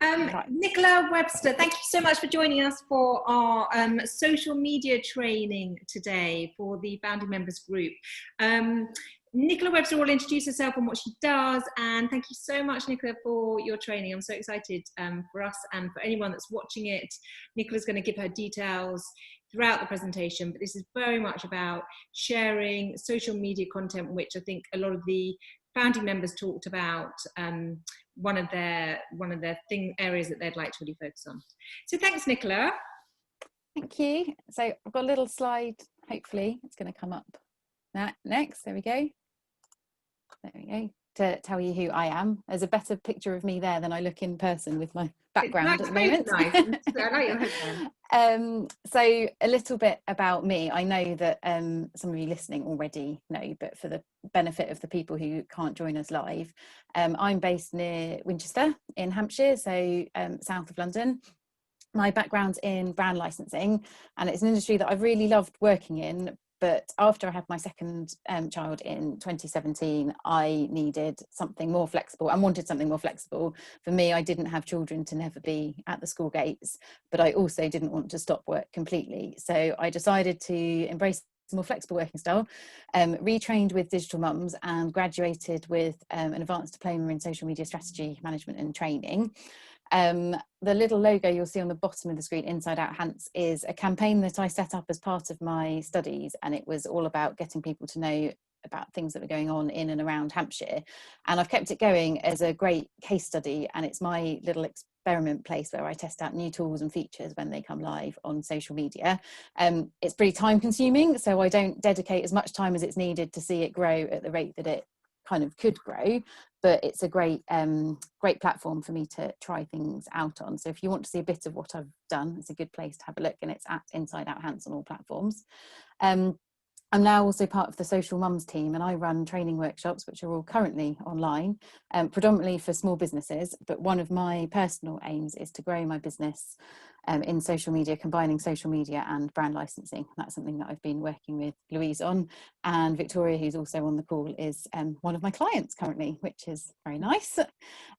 Right. Nicola Webster, thank you so much for joining us for our social media training today for the founding members group. Nicola Webster will introduce herself and what she does, and thank you so much, Nicola, for your training. I'm so excited for us and for anyone that's watching it. Nicola's going to give her details throughout the presentation, but this is very much about sharing social media content, which I think a lot of the founding members talked about, one of their areas that they'd like to really focus on. So thanks, Nicola. Thank you. So I've got a little slide, hopefully it's going to come up next. There we go. There we go. To tell you who I am. There's a better picture of me there than I look in person with my background at the moment. Nice. I like your headband. So a little bit about me. I know that some of you listening already know, but for the benefit of the people who can't join us live, I'm based near Winchester in Hampshire, so south of London. My background's in brand licensing, and it's an industry that I've really loved working in. But after I had my second child in 2017, I needed something more flexible and wanted something more flexible. For me, I didn't have children to never be at the school gates, but I also didn't want to stop work completely. So I decided to embrace a more flexible working style, retrained with Digital Mums and graduated with an advanced diploma in social media strategy management and training. The little logo you'll see on the bottom of the screen, Inside Out Hants, is a campaign that I set up as part of my studies, and it was all about getting people to know about things that were going on in and around Hampshire. And I've kept it going as a great case study, and it's my little experiment place where I test out new tools and features when they come live on social media. It's pretty time consuming, so I don't dedicate as much time as it's needed to see it grow at the rate that it kind of could grow, but it's a great platform for me to try things out on. So if you want to see a bit of what I've done, it's a good place to have a look, and it's at Inside Out Hants on all platforms. I'm now also part of the Social Mums team, and I run training workshops, which are all currently online, predominantly for small businesses. But one of my personal aims is to grow my business in social media, combining social media and brand licensing. That's something that I've been working with Louise on, and Victoria, who's also on the call, is one of my clients currently, which is very nice. So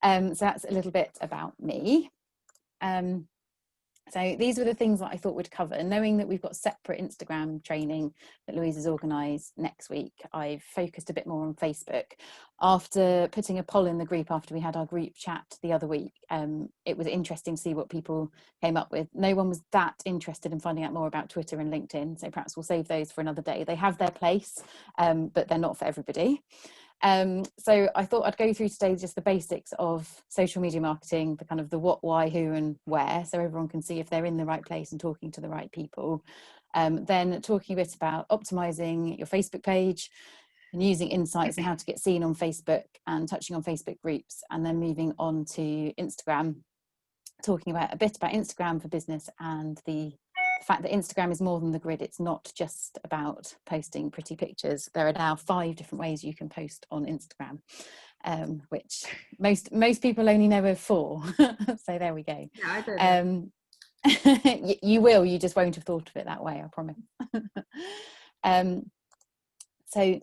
that's a little bit about me. So these were the things that I thought would cover. Knowing that we've got separate Instagram training that Louise has organised next week, I've focused a bit more on Facebook. After putting a poll in the group after we had our group chat the other week, it was interesting to see what people came up with. No one was that interested in finding out more about Twitter and LinkedIn, so perhaps we'll save those for another day. They have their place, but they're not for everybody. So I thought I'd go through today just the basics of social media marketing, the kind of the what, why, who and where, so everyone can see if they're in the right place and talking to the right people. Then talking a bit about optimizing your Facebook page and using insights and how to get seen on Facebook, and touching on Facebook groups, and then moving on to Instagram, talking about a bit about Instagram for business and the fact that Instagram is more than the grid. It's not just about posting pretty pictures. There are now 5 different ways you can post on Instagram, which most people only know of 4. So there we go. Yeah, I don't know. You will, you just won't have thought of it that way, I promise. So,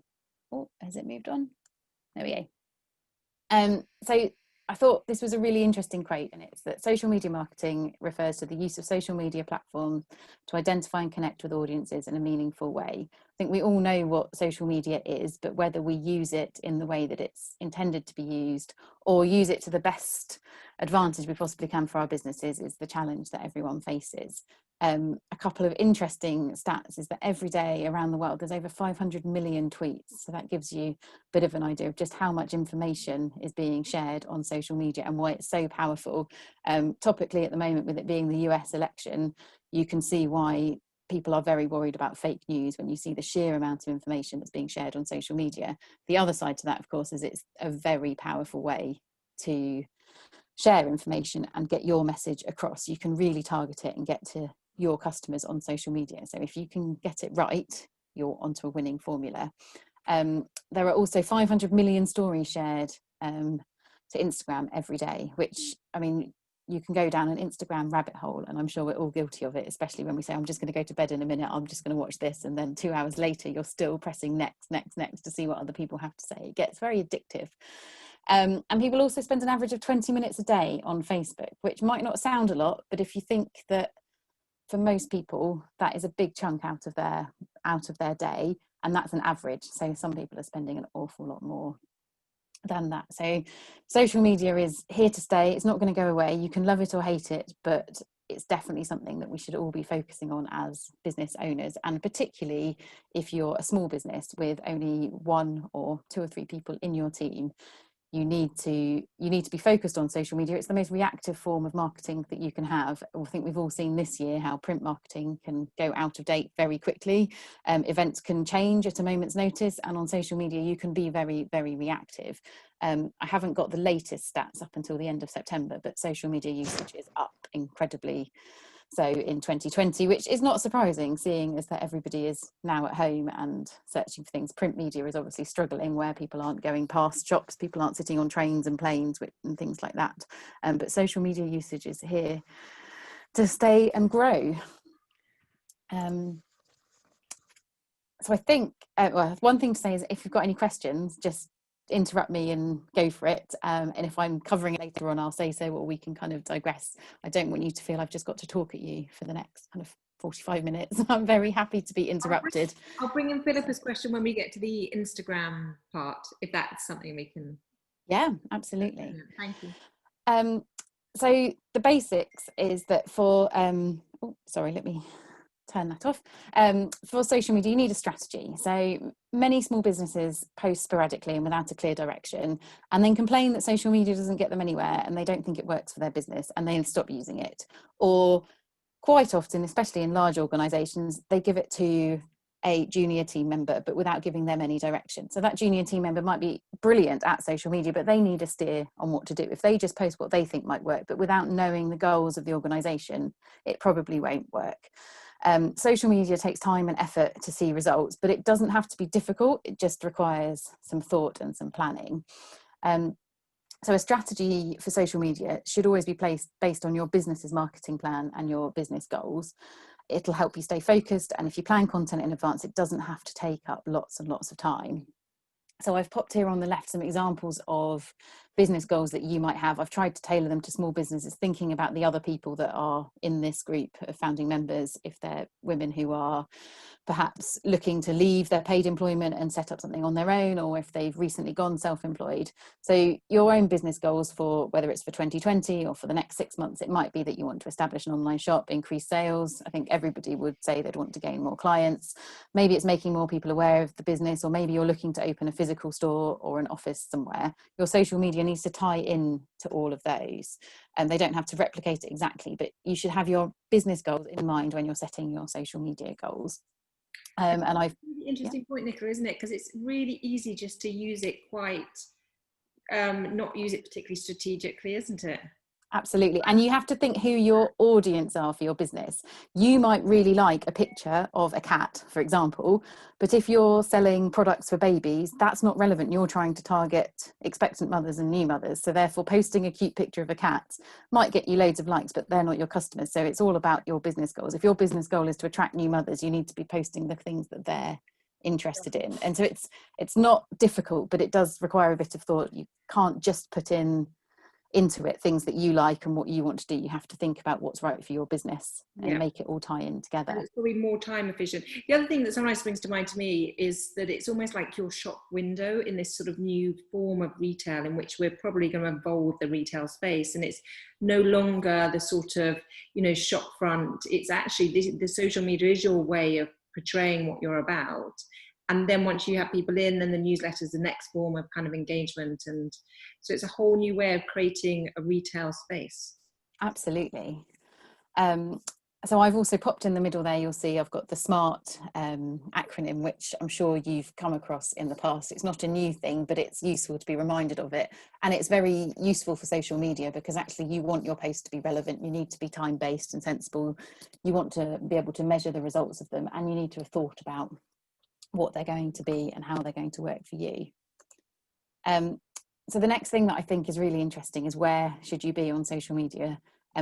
oh, has it moved on? There we go. So I thought this was a really interesting quote, and it's that social media marketing refers to the use of social media platforms to identify and connect with audiences in a meaningful way. I think we all know what social media is, but whether we use it in the way that it's intended to be used, or use it to the best advantage we possibly can for our businesses, is the challenge that everyone faces. A couple of interesting stats is that every day around the world there's over 500 million tweets, so that gives you a bit of an idea of just how much information is being shared on social media and why it's so powerful. Topically at the moment, with it being the US election, you can see why people are very worried about fake news when you see the sheer amount of information that's being shared on social media. The other side to that, of course, is it's a very powerful way to share information and get your message across. You can really target it and get to your customers on social media. So if you can get it right, you're onto a winning formula. There are also 500 million stories shared to Instagram every day, which, I mean, you can go down an Instagram rabbit hole, and I'm sure we're all guilty of it, especially when we say, I'm just going to go to bed in a minute, I'm just going to watch this, and then 2 hours later you're still pressing next to see what other people have to say. It gets very addictive. And people also spend an average of 20 minutes a day on Facebook, which might not sound a lot, but if you think that for most people, that is a big chunk out of their day, and that's an average. So some people are spending an awful lot more than that. So social media is here to stay. It's not going to go away. You can love it or hate it, but it's definitely something that we should all be focusing on as business owners, and particularly if you're a small business with only 1 or 2 or 3 people in your team. You need to be focused on social media. It's the most reactive form of marketing that you can have. I think we've all seen this year how print marketing can go out of date very quickly. Events can change at a moment's notice, and on social media you can be very, very reactive. I haven't got the latest stats up until the end of September, but social media usage is up incredibly so in 2020, which is not surprising, seeing as that everybody is now at home and searching for things. Print media is obviously struggling, where people aren't going past shops, people aren't sitting on trains and planes and things like that. But social media usage is here to stay and grow. So I think, well, one thing to say is if you've got any questions, just interrupt me and go for it. And if I'm covering it later on, I'll say so, or we can kind of digress. I don't want you to feel I've just got to talk at you for the next kind of 45 minutes. I'm very happy to be interrupted. I'll bring in Philippa's question when we get to the Instagram part, if that's something we can. Yeah, absolutely. Thank you. So the basics is that for, sorry, let me turn that off. For social media, you need a strategy. So many small businesses post sporadically and without a clear direction, and then complain that social media doesn't get them anywhere and they don't think it works for their business, and they stop using it. Or quite often, especially in large organizations, they give it to a junior team member, but without giving them any direction. So that junior team member might be brilliant at social media, but they need a steer on what to do. If they just post what they think might work, but without knowing the goals of the organization, it probably won't work. Social media takes time and effort to see results, but it doesn't have to be difficult. It just requires some thought and some planning. So a strategy for social media should always be based on your business's marketing plan and your business goals. It'll help you stay focused, and if you plan content in advance, it doesn't have to take up lots and lots of time. So I've popped here on the left some examples of business goals that you might have. I've tried to tailor them to small businesses, thinking about the other people that are in this group of founding members, if they're women who are perhaps looking to leave their paid employment and set up something on their own, or if they've recently gone self-employed. So your own business goals, for whether it's for 2020 or for the next 6 months, it might be that you want to establish an online shop, increase sales. I think everybody would say they'd want to gain more clients. Maybe it's making more people aware of the business, or maybe you're looking to open a physical store or an office somewhere. Your social media needs to tie in to all of those, and they don't have to replicate it exactly, but you should have your business goals in mind when you're setting your social media goals. And I've really interesting point, Nicola, isn't it? Because it's really easy just to use it quite, not use it particularly strategically, isn't it? Absolutely. And you have to think who your audience are for your business. You might really like a picture of a cat, for example, but if you're selling products for babies, that's not relevant. You're trying to target expectant mothers and new mothers. So therefore, posting a cute picture of a cat might get you loads of likes, but they're not your customers. So it's all about your business goals. If your business goal is to attract new mothers, you need to be posting the things that they're interested in. And so it's not difficult, but it does require a bit of thought. You can't just put into it things that you like and what you want to do. You have to think about what's right for your business and make it all tie in together. And it's probably more time efficient. The other thing that sometimes springs to mind to me is that it's almost like your shop window in this sort of new form of retail, in which we're probably going to evolve the retail space, and it's no longer the sort of, you know, shop front. It's actually the social media is your way of portraying what you're about. And then once you have people in, then the newsletter is the next form of kind of engagement. And so it's a whole new way of creating a retail space. Absolutely. So I've also popped in the middle there, you'll see I've got the SMART acronym, which I'm sure you've come across in the past. It's not a new thing, but it's useful to be reminded of it. And it's very useful for social media, because actually you want your posts to be relevant. You need to be time-based and sensible. You want to be able to measure the results of them, and you need to have thought about what they're going to be and how they're going to work for you. So the next thing that I think is really interesting is, where should you be on social media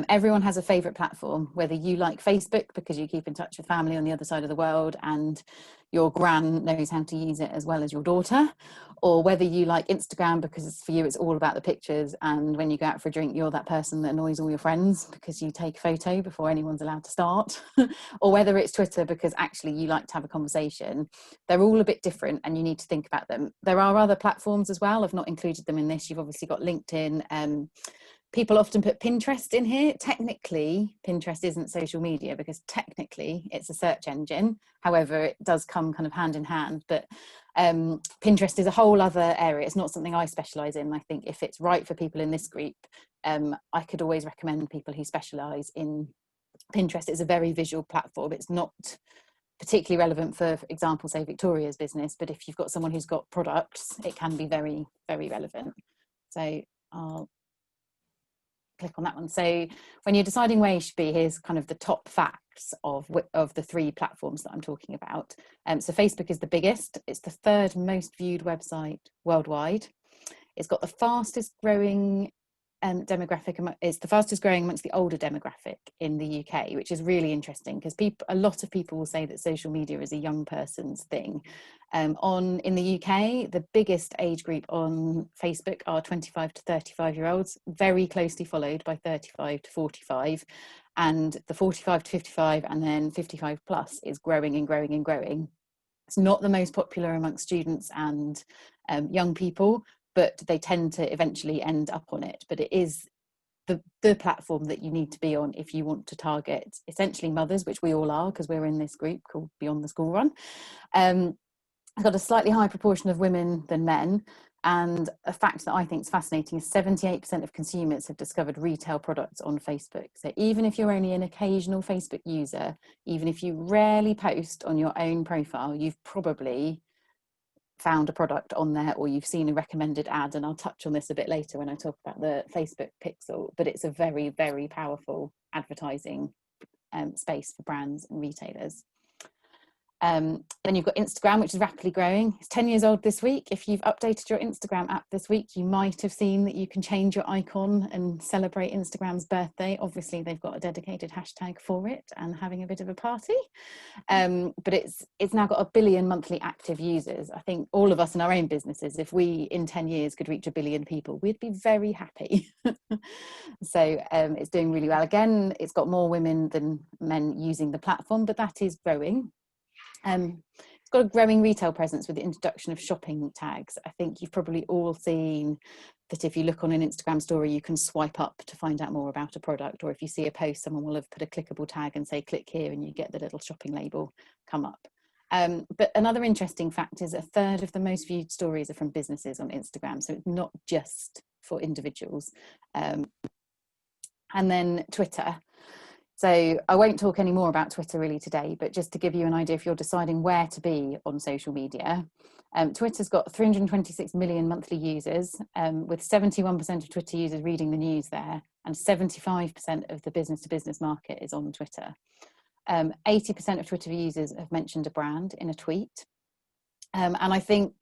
Everyone has a favourite platform, whether you like Facebook because you keep in touch with family on the other side of the world and your gran knows how to use it as well as your daughter, or whether you like Instagram because for you it's all about the pictures, and when you go out for a drink you're that person that annoys all your friends because you take a photo before anyone's allowed to start, or whether it's Twitter because actually you like to have a conversation. They're all a bit different and you need to think about them. There are other platforms as well. I've not included them in this. You've obviously got LinkedIn. People often put Pinterest in here. Technically, Pinterest isn't social media because technically it's a search engine. However, it does come kind of hand in hand. But Pinterest is a whole other area. It's not something I specialise in. I think if it's right for people in this group, I could always recommend people who specialise in Pinterest. It's a very visual platform. It's not particularly relevant for example, say Victoria's business. But if you've got someone who's got products, it can be very, very relevant. So I'll click on that one. So when you're deciding where you should be, here's kind of the top facts of the 3 platforms that I'm talking about. So Facebook is the biggest. It's the 3rd most viewed website worldwide. It's got the fastest growing demographic. It's the fastest growing amongst the older demographic in the UK, which is really interesting because a lot of people will say that social media is a young person's thing. In the UK, the biggest age group on Facebook are 25 to 35-year-olds, very closely followed by 35 to 45, and the 45 to 55 and then 55 plus is growing and growing and growing. It's not the most popular amongst students and young people, but they tend to eventually end up on it. But it is the platform that you need to be on if you want to target essentially mothers, which we all are because we're in this group called Beyond the School Run. It's got a slightly higher proportion of women than men. And a fact that I think is fascinating is 78% of consumers have discovered retail products on Facebook. So even if you're only an occasional Facebook user, even if you rarely post on your own profile, you've probably found a product on there or you've seen a recommended ad. And I'll touch on this a bit later when I talk about the Facebook pixel, but it's a very, very powerful advertising space for brands and retailers. Then you've got Instagram, which is rapidly growing. It's 10 years old this week. If you've updated your Instagram app this week, you might have seen that you can change your icon and celebrate Instagram's birthday. Obviously, they've got a dedicated hashtag for it and having a bit of a party. But it's now got 1 billion monthly active users. I think all of us in our own businesses, if we in 10 years could reach 1 billion people, we'd be very happy. So it's doing really well. Again, it's got more women than men using the platform, but that is growing. It's got a growing retail presence with the introduction of shopping tags. I think you've probably all seen that if you look on an Instagram story, you can swipe up to find out more about a product, or if you see a post, someone will have put a clickable tag and say click here and you get the little shopping label come up. But another interesting fact is 1/3 of the most viewed stories are from businesses on Instagram, so it's not just for individuals. And then Twitter. So I won't talk any more about Twitter really today, but just to give you an idea, if you're deciding where to be on social media, Twitter's got 326 million monthly users, with 71% of Twitter users reading the news there, and 75% of the business-to-business market is on Twitter. 80% of Twitter users have mentioned a brand in a tweet. And I think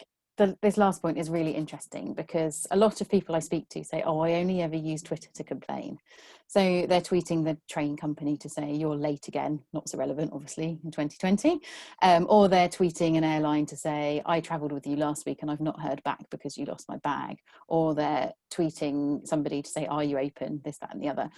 this last point is really interesting because a lot of people I speak to say, oh, I only ever use Twitter to complain. So they're tweeting the train company to say you're late again, not so relevant obviously in 2020, or they're tweeting an airline to say I travelled with you last week and I've not heard back because you lost my bag, or they're tweeting somebody to say are you open, this, that and the other.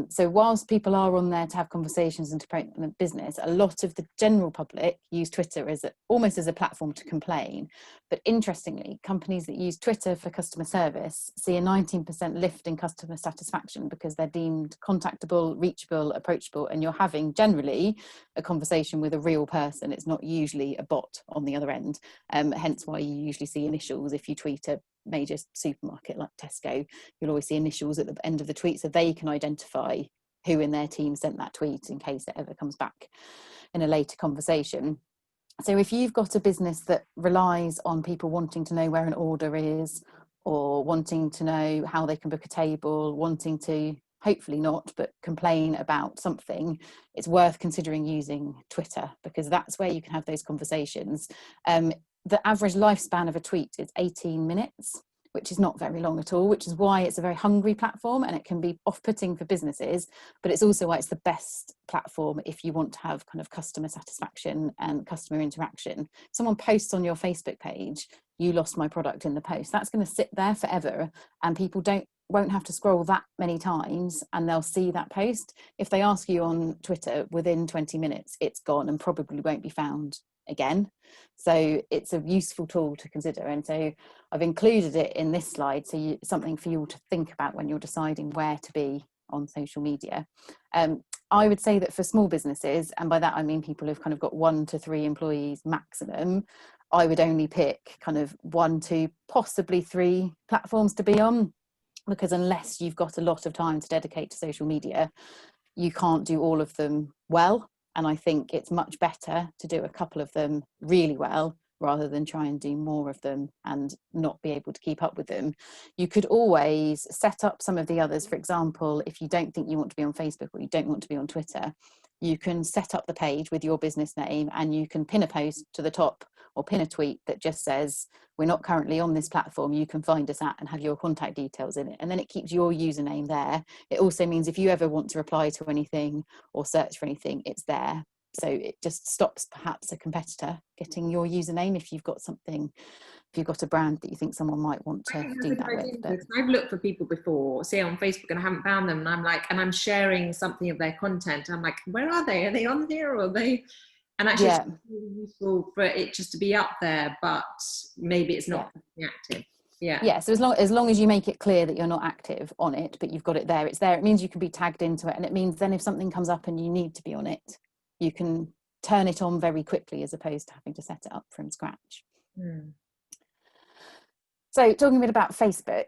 So whilst people are on there to have conversations and to promote the business, a lot of the general public use Twitter as almost as a platform to complain. But interestingly, companies that use Twitter for customer service see a 19% lift in customer satisfaction because they're deemed contactable, reachable, approachable, and you're having generally a conversation with a real person. It's not usually a bot on the other end, hence why you usually see initials. If you tweet a major supermarket like Tesco, you'll always see initials at the end of the tweet so they can identify who in their team sent that tweet in case it ever comes back in a later conversation. So if you've got a business that relies on people wanting to know where an order is, or wanting to know how they can book a table, wanting to, hopefully not, but complain about something, it's worth considering using Twitter because that's where you can have those conversations. The average lifespan of a tweet is 18 minutes. which is not very long at all, which is why it's a very hungry platform and it can be off-putting for businesses, but it's also why it's the best platform if you want to have kind of customer satisfaction and customer interaction. Someone posts on your Facebook page, "You lost my product in the post," that's going to sit there forever, and people won't have to scroll that many times and they'll see that post. If they ask you on Twitter, within 20 minutes it's gone and probably won't be found again. So it's a useful tool to consider, and so I've included it in this slide, so something for you all to think about when you're deciding where to be on social media. I would say that for small businesses, and by that I mean people who've kind of got 1 to 3 employees maximum, I would only pick kind of 1, 2, possibly 3 platforms to be on, because unless you've got a lot of time to dedicate to social media, you can't do all of them well. And I think it's much better to do a couple of them really well rather than try and do more of them and not be able to keep up with them. You could always set up some of the others. For example, if you don't think you want to be on Facebook or you don't want to be on Twitter, you can set up the page with your business name and you can pin a post to the top or pin a tweet that just says, "We're not currently on this platform, you can find us at," and have your contact details in it. And then it keeps your username there. It also means if you ever want to reply to anything or search for anything, it's there. So it just stops perhaps a competitor getting your username if you've got something, if you've got a brand that you think someone might want to do that with. But I've looked for people before, say on Facebook, and I haven't found them, and I'm like, and I'm sharing something of their content. I'm like, where are they? Are they on here, or are they? And actually, yeah, it's really useful for it just to be up there, but maybe it's not active. Yeah. So as long as you make it clear that you're not active on it, but you've got it there, it's there. It means you can be tagged into it, and it means then if something comes up and you need to be on it, you can turn it on very quickly as opposed to having to set it up from scratch. So talking a bit about Facebook,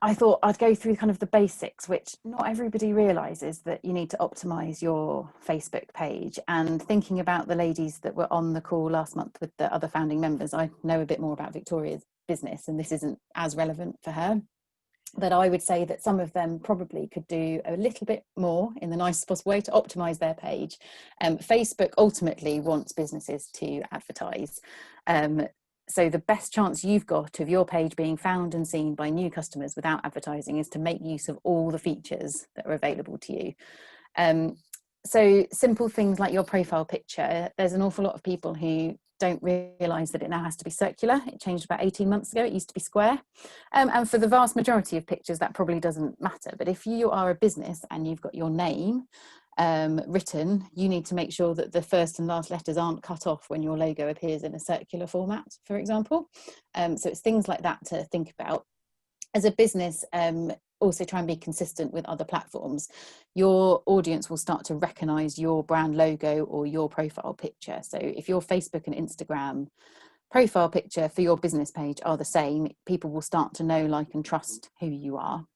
I thought I'd go through kind of the basics, which not everybody realises, that you need to optimise your Facebook page. And thinking about the ladies that were on the call last month with the other founding members, I know a bit more about Victoria's business and this isn't as relevant for her. But I would say that some of them probably could do a little bit more in the nicest possible way to optimise their page. Facebook ultimately wants businesses to advertise. So the best chance you've got of your page being found and seen by new customers without advertising is to make use of all the features that are available to you. So simple things like your profile picture, there's an awful lot of people who don't realise that it now has to be circular. It changed about 18 months ago. It used to be square. And for the vast majority of pictures, that probably doesn't matter. But if you are a business and you've got your name written, you need to make sure that the first and last letters aren't cut off when your logo appears in a circular format, for example. So it's things like that to think about. As a business, also try and be consistent with other platforms. Your audience will start to recognise your brand logo or your profile picture. So if your Facebook and Instagram profile picture for your business page are the same, people will start to know, like, and trust who you are.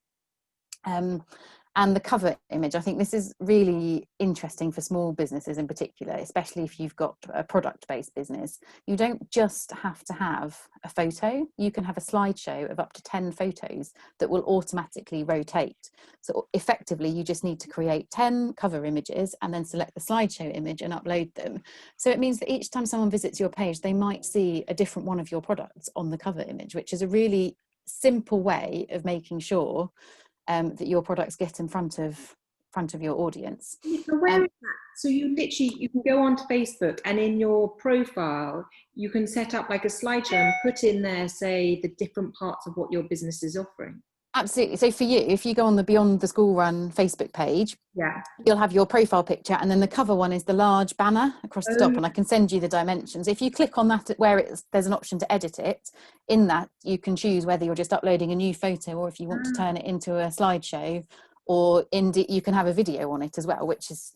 And the cover image, I think this is really interesting for small businesses in particular, especially if you've got a product-based business. You don't just have to have a photo. You can have a slideshow of up to 10 photos that will automatically rotate. So effectively, you just need to create 10 cover images and then select the slideshow image and upload them. So it means that each time someone visits your page, they might see a different one of your products on the cover image, which is a really simple way of making sure that your products get in front of your audience. So where is that? So you can go onto Facebook and in your profile you can set up like a slideshow and put in there, say, the different parts of what your business is offering. Absolutely. So for you, if you go on the Beyond the School Run Facebook page, you'll have your profile picture, and then the cover one is the large banner across the top, and I can send you the dimensions. If you click on that where there's an option to edit it, in that you can choose whether you're just uploading a new photo or if you want to turn it into a slideshow, or you can have a video on it as well, which is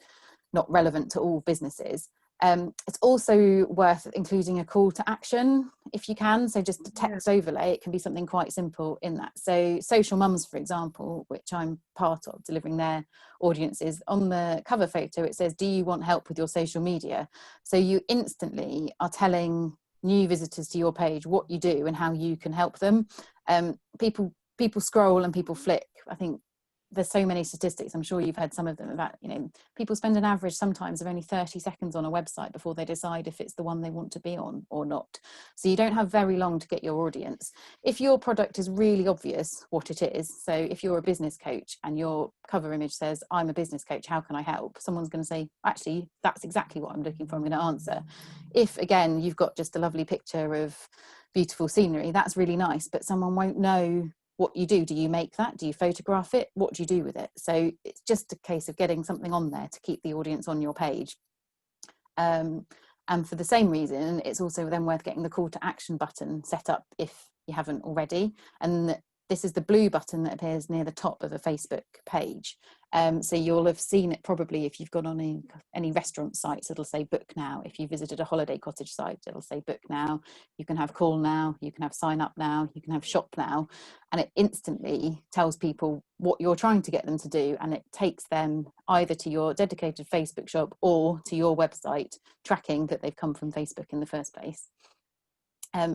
not relevant to all businesses. It's also worth including a call to action if you can, so just a text overlay. It can be something quite simple in that. So Social Mums, for example, which I'm part of delivering their audiences, on the cover photo it says, "Do you want help with your social media?" So you instantly are telling new visitors to your page what you do and how you can help them. People scroll and people flick. I think there's so many statistics, I'm sure you've heard some of them, about, you know, people spend an average sometimes of only 30 seconds on a website before they decide if it's the one they want to be on or not. So you don't have very long to get your audience. If your product is really obvious what it is, so if you're a business coach and your cover image says, I'm a business coach, how can I help? Someone's going to say, actually, that's exactly what I'm looking for, I'm going to answer. If, again, you've got just a lovely picture of beautiful scenery, that's really nice, but someone won't know what you do. Do you make that? Do you photograph it? What do you do with it? So it's just a case of getting something on there to keep the audience on your page. And for the same reason, it's also then worth getting the call to action button set up if you haven't already. And this is the blue button that appears near the top of a Facebook page. So you'll have seen it probably if you've gone on any restaurant sites, it'll say book now. If you visited a holiday cottage site, it'll say book now. You can have call now, you can have sign up now, you can have shop now. And it instantly tells people what you're trying to get them to do. And it takes them either to your dedicated Facebook shop or to your website, tracking that they've come from Facebook in the first place.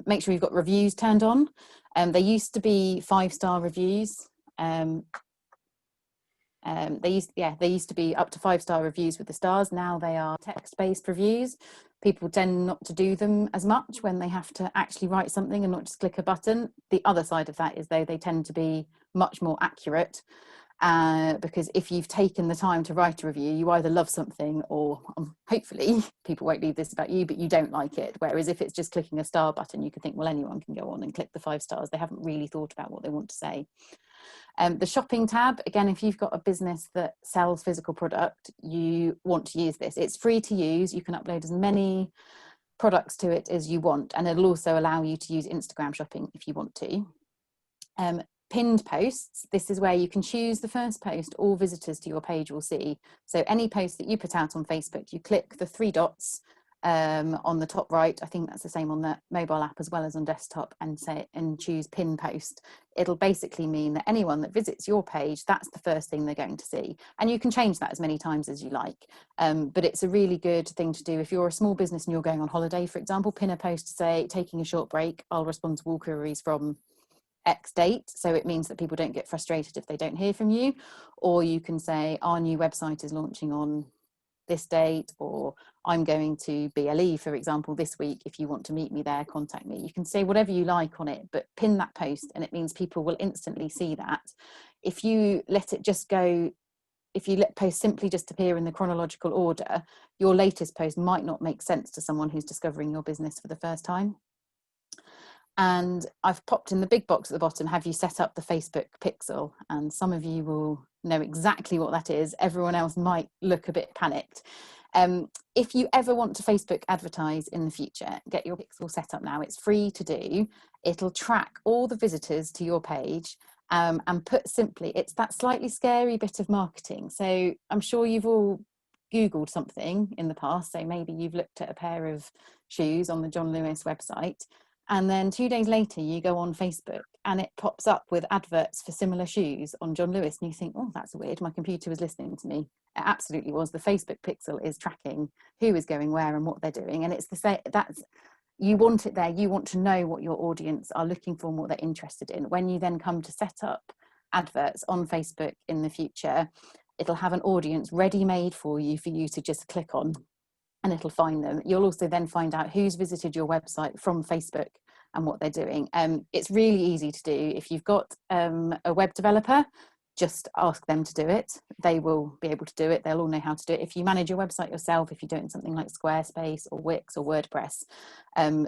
Make sure you've got reviews turned on. They used to be 5-star reviews. They used to be up to 5-star reviews with the stars. Now they are text-based reviews. People tend not to do them as much when they have to actually write something and not just click a button. The other side of that is, though, they tend to be much more accurate. Because if you've taken the time to write a review, you either love something or hopefully people won't leave this about you, but you don't like it. Whereas if it's just clicking a star button, you could think, well, anyone can go on and click the 5 stars. They haven't really thought about what they want to say. The shopping tab, again, if you've got a business that sells physical product, you want to use this. It's free to use. You can upload as many products to it as you want, and it'll also allow you to use Instagram shopping if you want to. Pinned posts, this is where you can choose the first post all visitors to your page will see. So any post that you put out on Facebook, you click the 3 dots on the top right. I think that's the same on the mobile app as well as on desktop, and choose pin post. It'll basically mean that anyone that visits your page, that's the first thing they're going to see. And you can change that as many times as you like. But it's a really good thing to do if you're a small business and you're going on holiday, for example. Pin a post to say, taking a short break, I'll respond to all queries from X date. So it means that people don't get frustrated if they don't hear from you. Or you can say, our new website is launching on this date, or I'm going to BLE, for example, this week. If you want to meet me there, contact me. You can say whatever you like on it, but pin that post, and it means people will instantly see that. If you let it just go, if you let posts simply just appear in the chronological order, your latest post might not make sense to someone who's discovering your business for the first time. And I've popped in the big box at the bottom, have you set up the Facebook pixel? And some of you will know exactly what that is. Everyone else might look a bit panicked. If you ever want to Facebook advertise in the future, get your pixel set up now. It's free to do. It'll track all the visitors to your page. And put simply, it's that slightly scary bit of marketing. So I'm sure you've all Googled something in the past. So maybe you've looked at a pair of shoes on the John Lewis website. And then 2 days later, you go on Facebook and it pops up with adverts for similar shoes on John Lewis. And you think, oh, that's weird. My computer was listening to me. It absolutely was. The Facebook pixel is tracking who is going where and what they're doing. And it's the same. You want it there. You want to know what your audience are looking for and what they're interested in. When you then come to set up adverts on Facebook in the future, it'll have an audience ready-made for you to just click on, and it'll find them. You'll also then find out who's visited your website from Facebook and what they're doing. It's really easy to do. If you've got a web developer, just ask them to do it. They will be able to do it. They'll all know how to do it. If you manage your website yourself, if you're doing something like Squarespace or Wix or WordPress,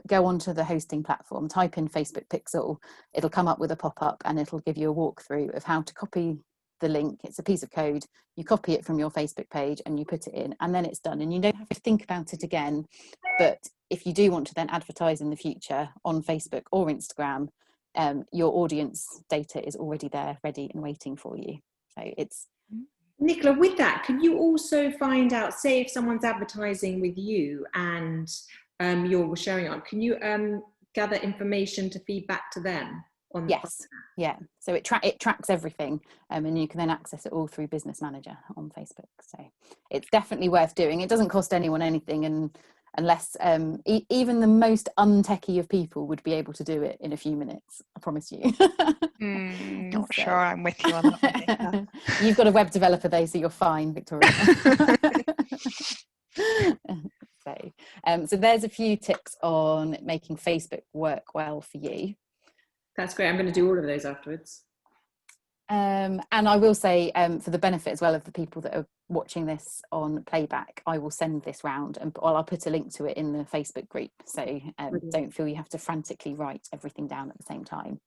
go onto the hosting platform, type in Facebook Pixel. It'll come up with a pop-up and it'll give you a walkthrough of how to copy the link. It's a piece of code. You copy it from your Facebook page and you put it in, and then it's done. And you don't have to think about it again. But if you do want to then advertise in the future on Facebook or Instagram, your audience data is already there, ready and waiting for you. So it's... Nicola, with that, can you also find out, say if someone's advertising with you and you're showing up, can you gather information to feed back to them? Yes, yeah. So it tracks everything, and you can then access it all through Business Manager on Facebook. So it's definitely worth doing. It doesn't cost anyone anything, and unless even the most untechy of people would be able to do it in a few minutes, I promise you. Not sure I'm with you on that one. You've got a web developer though, so you're fine, Victoria. So there's a few tips on making Facebook work well for you. That's great. I'm going to do all of those afterwards. And I will say, for the benefit as well of the people that are watching this on playback, I will send this round, and I'll put a link to it in the Facebook group, so don't feel you have to frantically write everything down at the same time.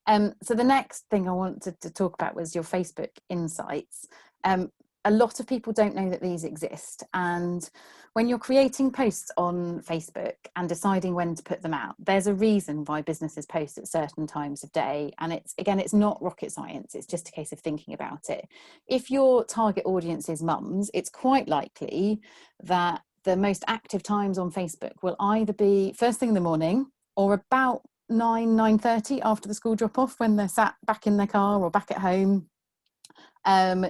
So the next thing I wanted to talk about was your Facebook insights. A lot of people don't know that these exist, and when you're creating posts on Facebook and deciding when to put them out, there's a reason why businesses post at certain times of day, and it's not rocket science, it's just a case of thinking about it. If your target audience is mums, it's quite likely that the most active times on Facebook will either be first thing in the morning or about 9:30 after the school drop off, when they're sat back in their car or back at home.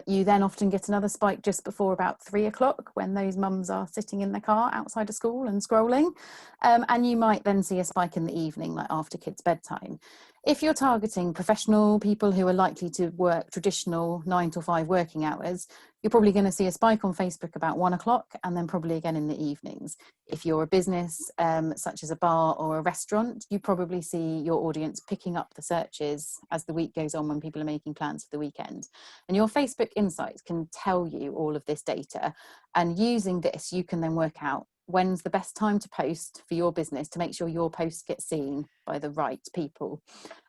You then often get another spike just before about 3 o'clock, when those mums are sitting in their car outside of school and scrolling. And you might then see a spike in the evening, like after kids' bedtime. If you're targeting professional people who are likely to work traditional 9 to 5 working hours, you're probably going to see a spike on Facebook about 1 o'clock, and then probably again in the evenings. If you're a business such as a bar or a restaurant, you probably see your audience picking up the searches as the week goes on, when people are making plans for the weekend. And your Facebook insights can tell you all of this data, and using this you can then work out when's the best time to post for your business to make sure your posts get seen by the right people.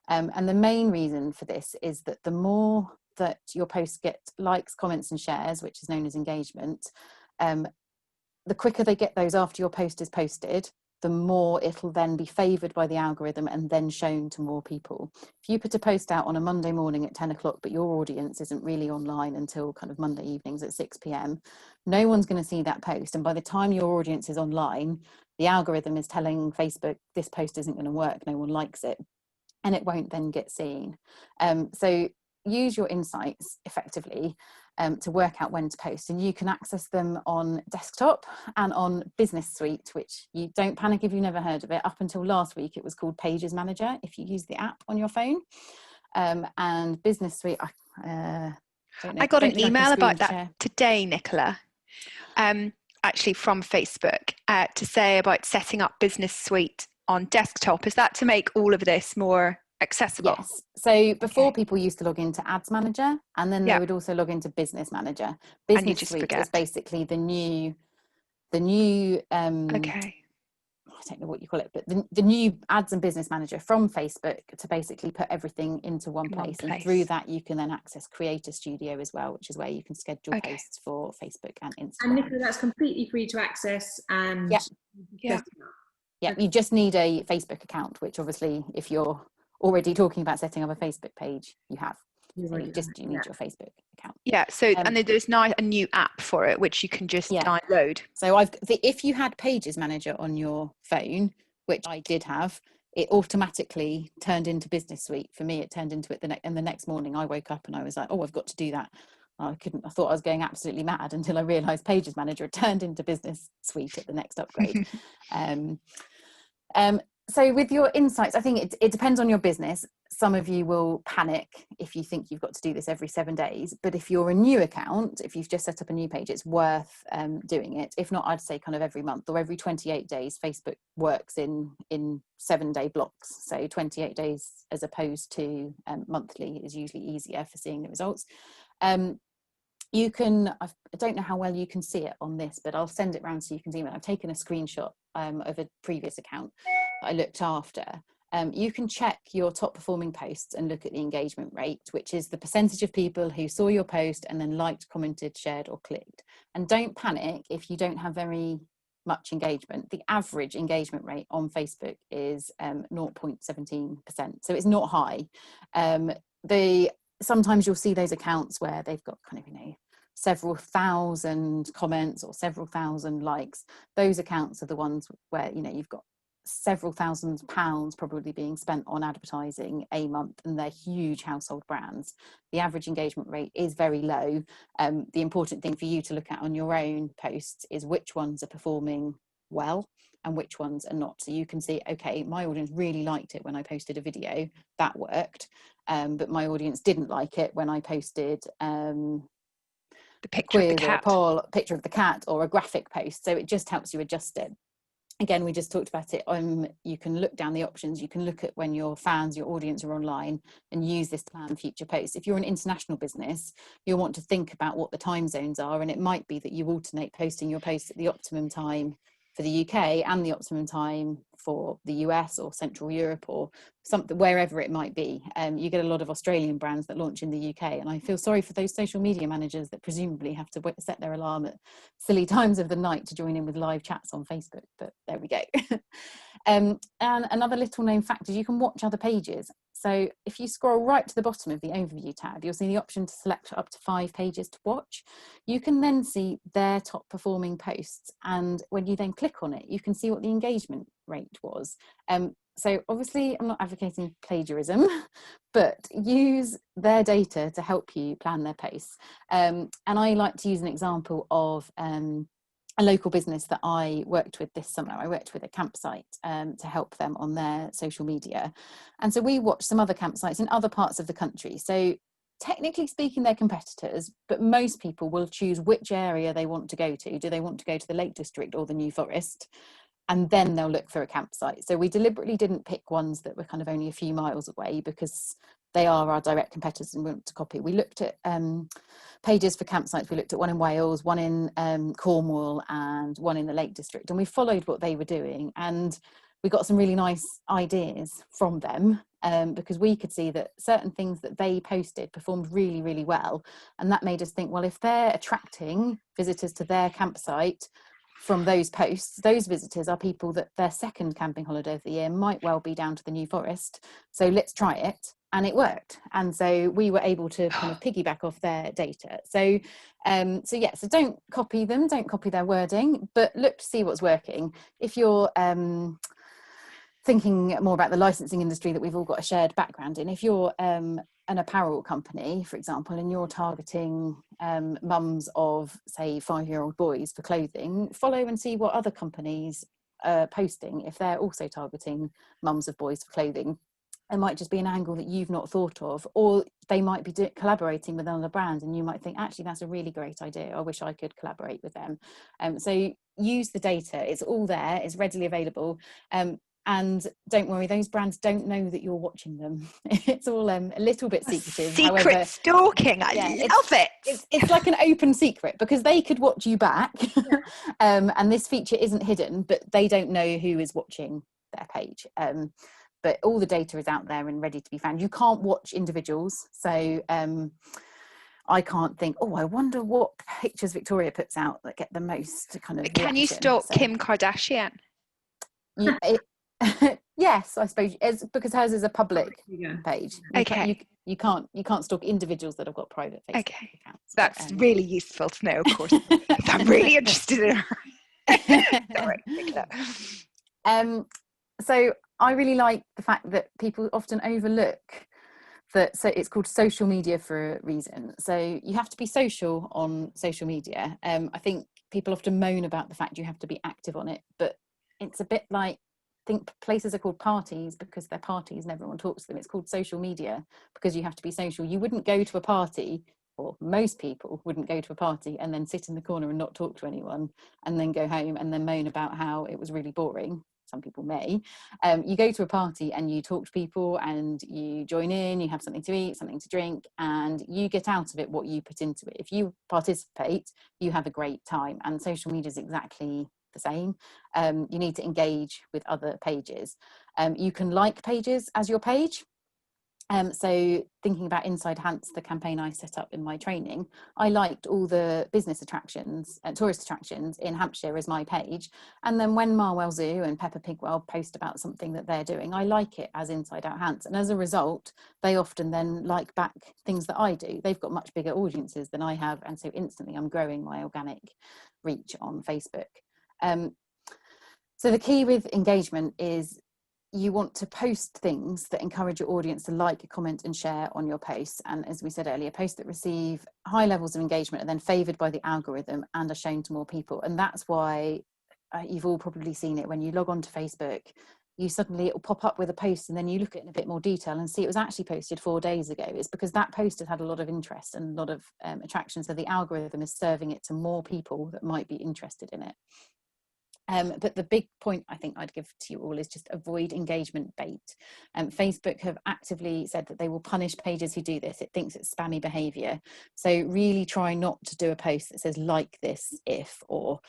And the main reason for this is that the more that your posts get likes, comments and shares, which is known as engagement, the quicker they get those after your post is posted, the more it'll then be favoured by the algorithm and then shown to more people. If you put a post out on a Monday morning at 10 o'clock, but your audience isn't really online until kind of Monday evenings at 6 p.m, no one's going to see that post. And by the time your audience is online, the algorithm is telling Facebook, this post isn't going to work, no one likes it, and it won't then get seen. So use your insights effectively to work out when to post, and you can access them on desktop and on Business Suite, which, you don't panic if you've never heard of it. Up until last week it was called Pages Manager if you use the app on your phone, and Business Suite, I don't know, I got an email about that today, Nicola, actually from Facebook, to say about setting up Business Suite on desktop. Is that to make all of this more accessible? Yes. So before, people used to log into Ads Manager, and then they would also log into Business Manager. Business Suite is basically the new okay, I don't know what you call it, but the new Ads and Business Manager from Facebook, to basically put everything into one place. And through that you can then access Creator Studio as well, which is where you can schedule posts for Facebook and Instagram. And Nicola, that's completely free to access, and you just need a Facebook account, which obviously if you're already talking about setting up a Facebook page, you have. So you need your Facebook account. And there's now a new app for it, which you can just download. So if you had Pages Manager on your phone, which I did have, it automatically turned into Business Suite. For me, it turned into it and the next morning I woke up and I was like, oh, I've got to do that. I thought I was going absolutely mad until I realized Pages Manager had turned into Business Suite at the next upgrade. So with your insights, I think it depends on your business. Some of you will panic if you think you've got to do this every 7 days, but if you're a new account, if you've just set up a new page, it's worth doing it. If not, I'd say kind of every month or every 28 days. Facebook works in 7-day blocks, so 28 days as opposed to monthly is usually easier for seeing the results. You can, I don't know how well you can see it on this, but I'll send it around so you can see it. I've taken a screenshot of a previous account that I looked after. You can check your top performing posts and look at the engagement rate, which is the percentage of people who saw your post and then liked, commented, shared or clicked. And don't panic if you don't have very much engagement. The average engagement rate on Facebook is 0.17%, so it's not high. Sometimes you'll see those accounts where they've got kind of, several thousand comments or several thousand likes. Those accounts are the ones where, you've got several £1000s probably being spent on advertising a month, and they're huge household brands. The average engagement rate is very low. The important thing for you to look at on your own posts is which ones are performing well and which ones are not. So you can see, okay, my audience really liked it when I posted a video, that worked, but my audience didn't like it when I posted the a picture of the quiz or a cat. poll, a picture of the cat, or a graphic post. So it just helps you adjust it. Again, we just talked about it. You can look down the options. You can look at when your fans, your audience are online, and use this to plan future posts. If you're an international business, you'll want to think about what the time zones are, and it might be that you alternate posting your posts at the optimum time for the UK and the optimum time for the US or Central Europe or something, wherever it might be. You get a lot of Australian brands that launch in the UK, and I feel sorry for those social media managers that presumably have to set their alarm at silly times of the night to join in with live chats on Facebook, but there we go. And another little known fact is you can watch other pages. So if you scroll right to the bottom of the overview tab, you'll see the option to select up to 5 pages to watch. You can then see their top performing posts, and when you then click on it, you can see what the engagement rate was. So obviously I'm not advocating plagiarism, but use their data to help you plan their posts. And I like to use an example of a local business that I worked with this summer. I worked with a campsite to help them on their social media. And so we watched some other campsites in other parts of the country. So technically speaking, they're competitors, but most people will choose which area they want to go to. Do they want to go to the Lake District or the New Forest? And then they'll look for a campsite. So we deliberately didn't pick ones that were kind of only a few miles away, because they are our direct competitors and we want to copy. We looked at pages for campsites. We looked at one in Wales, one in Cornwall, and one in the Lake District. And we followed what they were doing. And we got some really nice ideas from them, because we could see that certain things that they posted performed really, really well. And that made us think, well, if they're attracting visitors to their campsite from those posts, those visitors are people that their second camping holiday of the year might well be down to the New Forest. So let's try it. And it worked. And so we were able to kind of piggyback off their data. So so don't copy them, don't copy their wording, but look to see what's working. If you're thinking more about the licensing industry that we've all got a shared background in, if you're an apparel company, for example, and you're targeting mums of, say, 5-year-old boys for clothing, follow and see what other companies are posting if they're also targeting mums of boys for clothing. It might just be an angle that you've not thought of, or they might be collaborating with another brand and you might think, actually, that's a really great idea. I wish I could collaborate with them. So use the data. It's all there. It's readily available. And don't worry, those brands don't know that you're watching them. It's all a little bit secretive. Secret stalking, I love it. It's like an open secret, because they could watch you back. And this feature isn't hidden, but they don't know who is watching their page. But all the data is out there and ready to be found. You can't watch individuals. So I can't think, oh, I wonder what pictures Victoria puts out that get the most kind of Can you stalk Kim Kardashian? Yes, I suppose, it's because hers is a public page. You can't stalk individuals that have got private Facebook accounts. That's really useful to know, of course. I'm really interested in her. Sorry, so I really like the fact that people often overlook that. So it's called social media for a reason. So you have to be social on social media. I think people often moan about the fact you have to be active on it, but it's a bit like, I think places are called parties because they're parties and everyone talks to them. It's called social media because you have to be social. You wouldn't go to a party, or most people wouldn't go to a party and then sit in the corner and not talk to anyone and then go home and then moan about how it was really boring. Some people may. You go to a party and you talk to people and you join in, you have something to eat, something to drink, and you get out of it what you put into it. If you participate, you have a great time, and social media is exactly the same. You need to engage with other pages. You can like pages as your page. So thinking about Inside Hants, the campaign I set up in my training, I liked all the business attractions and tourist attractions in Hampshire as my page. And then when Marwell Zoo and Peppa Pig World post about something that they're doing, I like it as Inside Out Hants. And as a result, they often then like back things that I do. They've got much bigger audiences than I have. And so instantly I'm growing my organic reach on Facebook. So the key with engagement is you want to post things that encourage your audience to like, comment and share on your posts. And as we said earlier, posts that receive high levels of engagement are then favoured by the algorithm and are shown to more people. And that's why you've all probably seen it when you log on to Facebook, you suddenly, it will pop up with a post, and then you look at it in a bit more detail and see it was actually posted 4 days ago. It's because that post had a lot of interest and a lot of attraction. So the algorithm is serving it to more people that might be interested in it. But the big point I think I'd give to you all is just avoid engagement bait. Facebook have actively said that they will punish pages who do this. It thinks it's spammy behaviour. So really try not to do a post that says like this if, or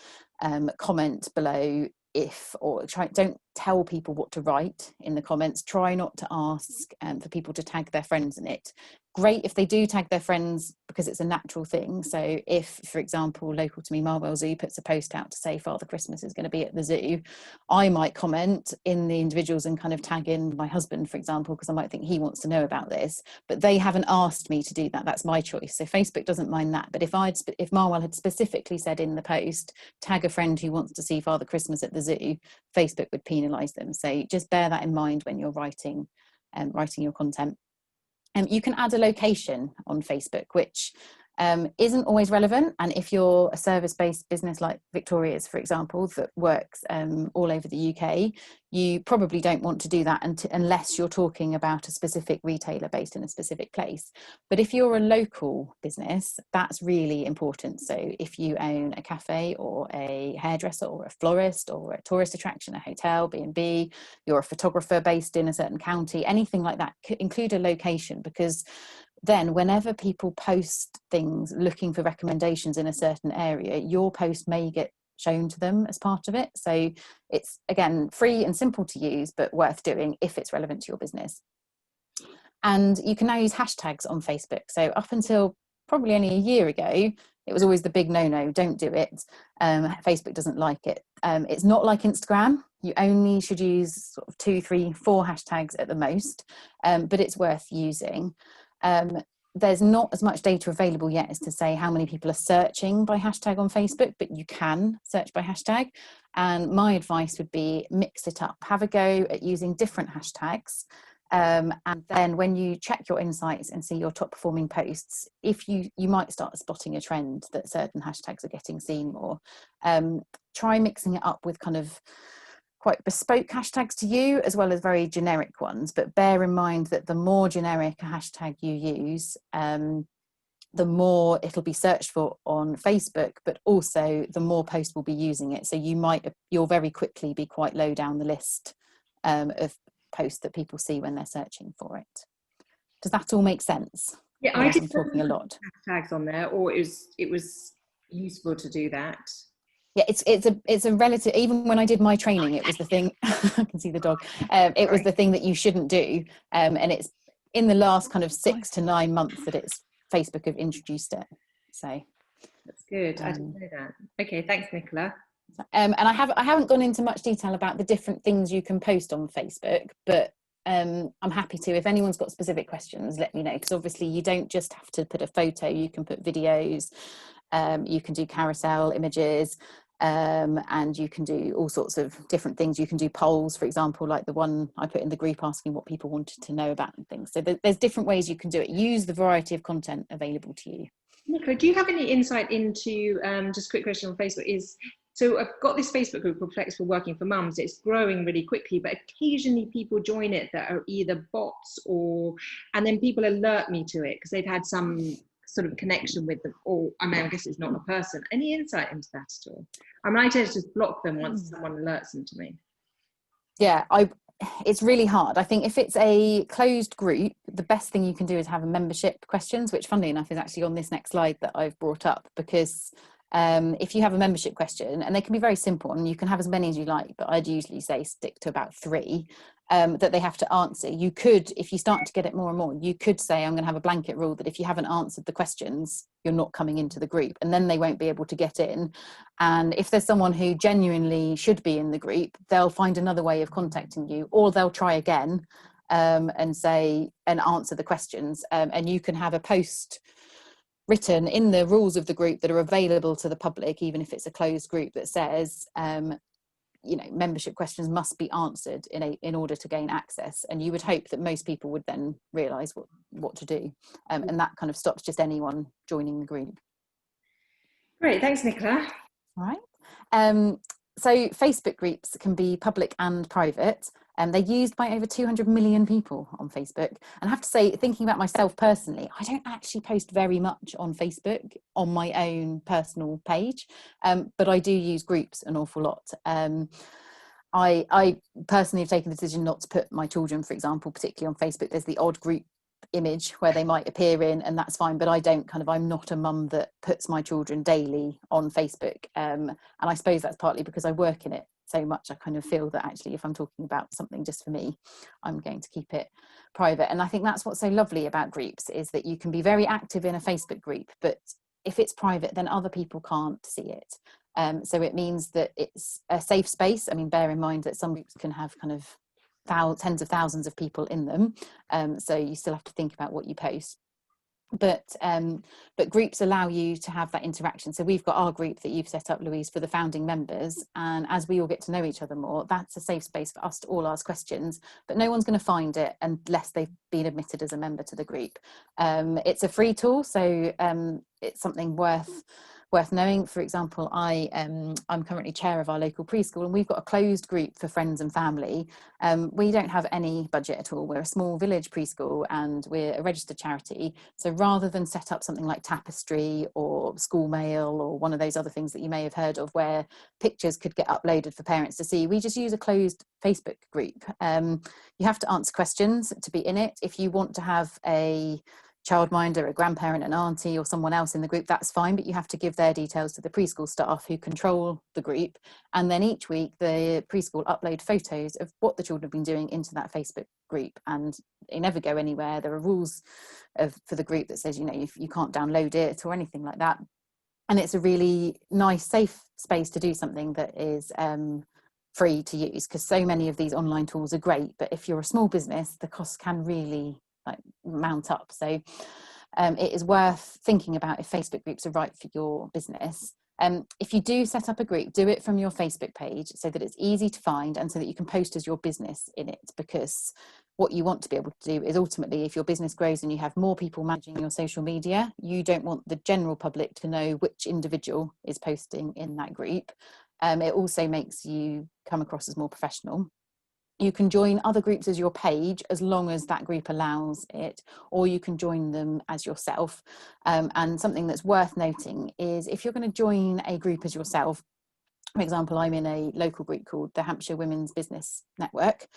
comment below if, or don't tell people what to write in the comments. Try not to ask for people to tag their friends in it. Great if they do tag their friends, because it's a natural thing. So if, for example, local to me, Marwell Zoo puts a post out to say Father Christmas is going to be at the zoo, I might comment in the individuals and kind of tag in my husband, for example, because I might think he wants to know about this, but they haven't asked me to do that. That's my choice. So Facebook doesn't mind that. But if Marwell had specifically said in the post, tag a friend who wants to see Father Christmas at the zoo, Facebook would penalise them. So just bear that in mind when you're writing your content. You can add a location on Facebook, which isn't always relevant. And if you're a service-based business like Victoria's, for example, that works all over the UK, you probably don't want to do that unless you're talking about a specific retailer based in a specific place. But if you're a local business, that's really important. So if you own a cafe or a hairdresser or a florist or a tourist attraction, a hotel, B&B, you're a photographer based in a certain county, anything like that, include a location, because then whenever people post things looking for recommendations in a certain area, your post may get shown to them as part of it. So it's, again, free and simple to use, but worth doing if it's relevant to your business. And you can now use hashtags on Facebook. So up until probably only a year ago, it was always the big no-no, don't do it. Facebook doesn't like it. It's not like Instagram. You only should use sort of 2, 3, 4 hashtags at the most, but it's worth using. There's not as much data available yet as to say how many people are searching by hashtag on Facebook, but you can search by hashtag. And my advice would be mix it up. Have a go at using different hashtags. And then when you check your insights and see your top performing posts, if you might start spotting a trend that certain hashtags are getting seen more. Try mixing it up with kind of quite bespoke hashtags to you, as well as very generic ones. But bear in mind that the more generic a hashtag you use, the more it'll be searched for on Facebook, but also the more posts will be using it. So you'll very quickly be quite low down the list of posts that people see when they're searching for it. Does that all make sense? Yeah, I did I'm talking a lot. Hashtags on there, or it was useful to do that. Yeah, it's a relative. Even when I did my training, it was the thing. I can see the dog. It was the thing that you shouldn't do, and it's in the last kind of 6 to 9 months that Facebook have introduced it. So that's good. I didn't know that. Okay, thanks, Nicola. And I haven't gone into much detail about the different things you can post on Facebook, but I'm happy to. If anyone's got specific questions, let me know, because obviously you don't just have to put a photo. You can put videos. You can do carousel images. And you can do all sorts of different things. You can do polls, for example, like the one I put in the group asking what people wanted to know about and things. So there's different ways you can do it. Use the variety of content available to you. Nicola, do you have any insight into, just a quick question on Facebook is, so I've got this Facebook group called Flexible Working for Mums. It's growing really quickly, but occasionally people join it that are either bots and then people alert me to it because they've had some sort of connection with them, or I guess it's not a person. Any insight into that at all? I tend to just block them once someone alerts them to me. Yeah, it's really hard. I think if it's a closed group, the best thing you can do is have a membership questions, which funnily enough is actually on this next slide that I've brought up, because if you have a membership question, and they can be very simple and you can have as many as you like, but I'd usually say stick to about 3 that they have to answer. You could, if you start to get it more and more, you could say, I'm going to have a blanket rule that if you haven't answered the questions, you're not coming into the group, and then they won't be able to get in. And if there's someone who genuinely should be in the group, they'll find another way of contacting you, or they'll try again and answer the questions. And you can have a post written in the rules of the group that are available to the public, even if it's a closed group, that says membership questions must be answered in order to gain access. And you would hope that most people would then realize what to do, and that kind of stops just anyone joining the group. Great, thanks, Nicola. All right. So Facebook groups can be public and private, and they're used by over 200 million people on Facebook. And I have to say, thinking about myself personally, I don't actually post very much on Facebook on my own personal page, but I do use groups an awful lot. I personally have taken the decision not to put my children, for example, particularly on Facebook. There's the odd group image where they might appear in, and that's fine, but I'm not a mum that puts my children daily on Facebook, and I suppose that's partly because I work in it so much. I kind of feel that actually if I'm talking about something just for me, I'm going to keep it private. And I think that's what's so lovely about groups, is that you can be very active in a Facebook group, but if it's private, then other people can't see it. So it means that it's a safe space. I mean, bear in mind that some groups can have kind of tens of thousands of people in them, so you still have to think about what you post, but groups allow you to have that interaction. So we've got our group that you've set up, Louise, for the founding members, and as we all get to know each other more, that's a safe space for us to all ask questions, but no one's going to find it unless they've been admitted as a member to the group. It's a free tool, so it's something worth knowing. For example, I'm currently chair of our local preschool, and we've got a closed group for friends and family. We don't have any budget at all. We're a small village preschool and we're a registered charity. So rather than set up something like Tapestry or School Mail or one of those other things that you may have heard of where pictures could get uploaded for parents to see, we just use a closed Facebook group. You have to answer questions to be in it. If you want to have a childminder, a grandparent, an auntie or someone else in the group, that's fine, but you have to give their details to the preschool staff who control the group, and then each week the preschool upload photos of what the children have been doing into that Facebook group, and they never go anywhere. There are rules for the group that says, you know, if you can't download it or anything like that, and it's a really nice safe space to do something that is free to use, because so many of these online tools are great, but if you're a small business, the costs can really mount up. So it is worth thinking about if Facebook groups are right for your business. If you do set up a group, do it from your Facebook page so that it's easy to find and so that you can post as your business in it, because what you want to be able to do is ultimately, if your business grows and you have more people managing your social media, you don't want the general public to know which individual is posting in that group. It also makes you come across as more professional. You can join other groups as your page as long as that group allows it, or you can join them as yourself. And something that's worth noting is if you're going to join a group as yourself, for example, I'm in a local group called the Hampshire Women's Business Network,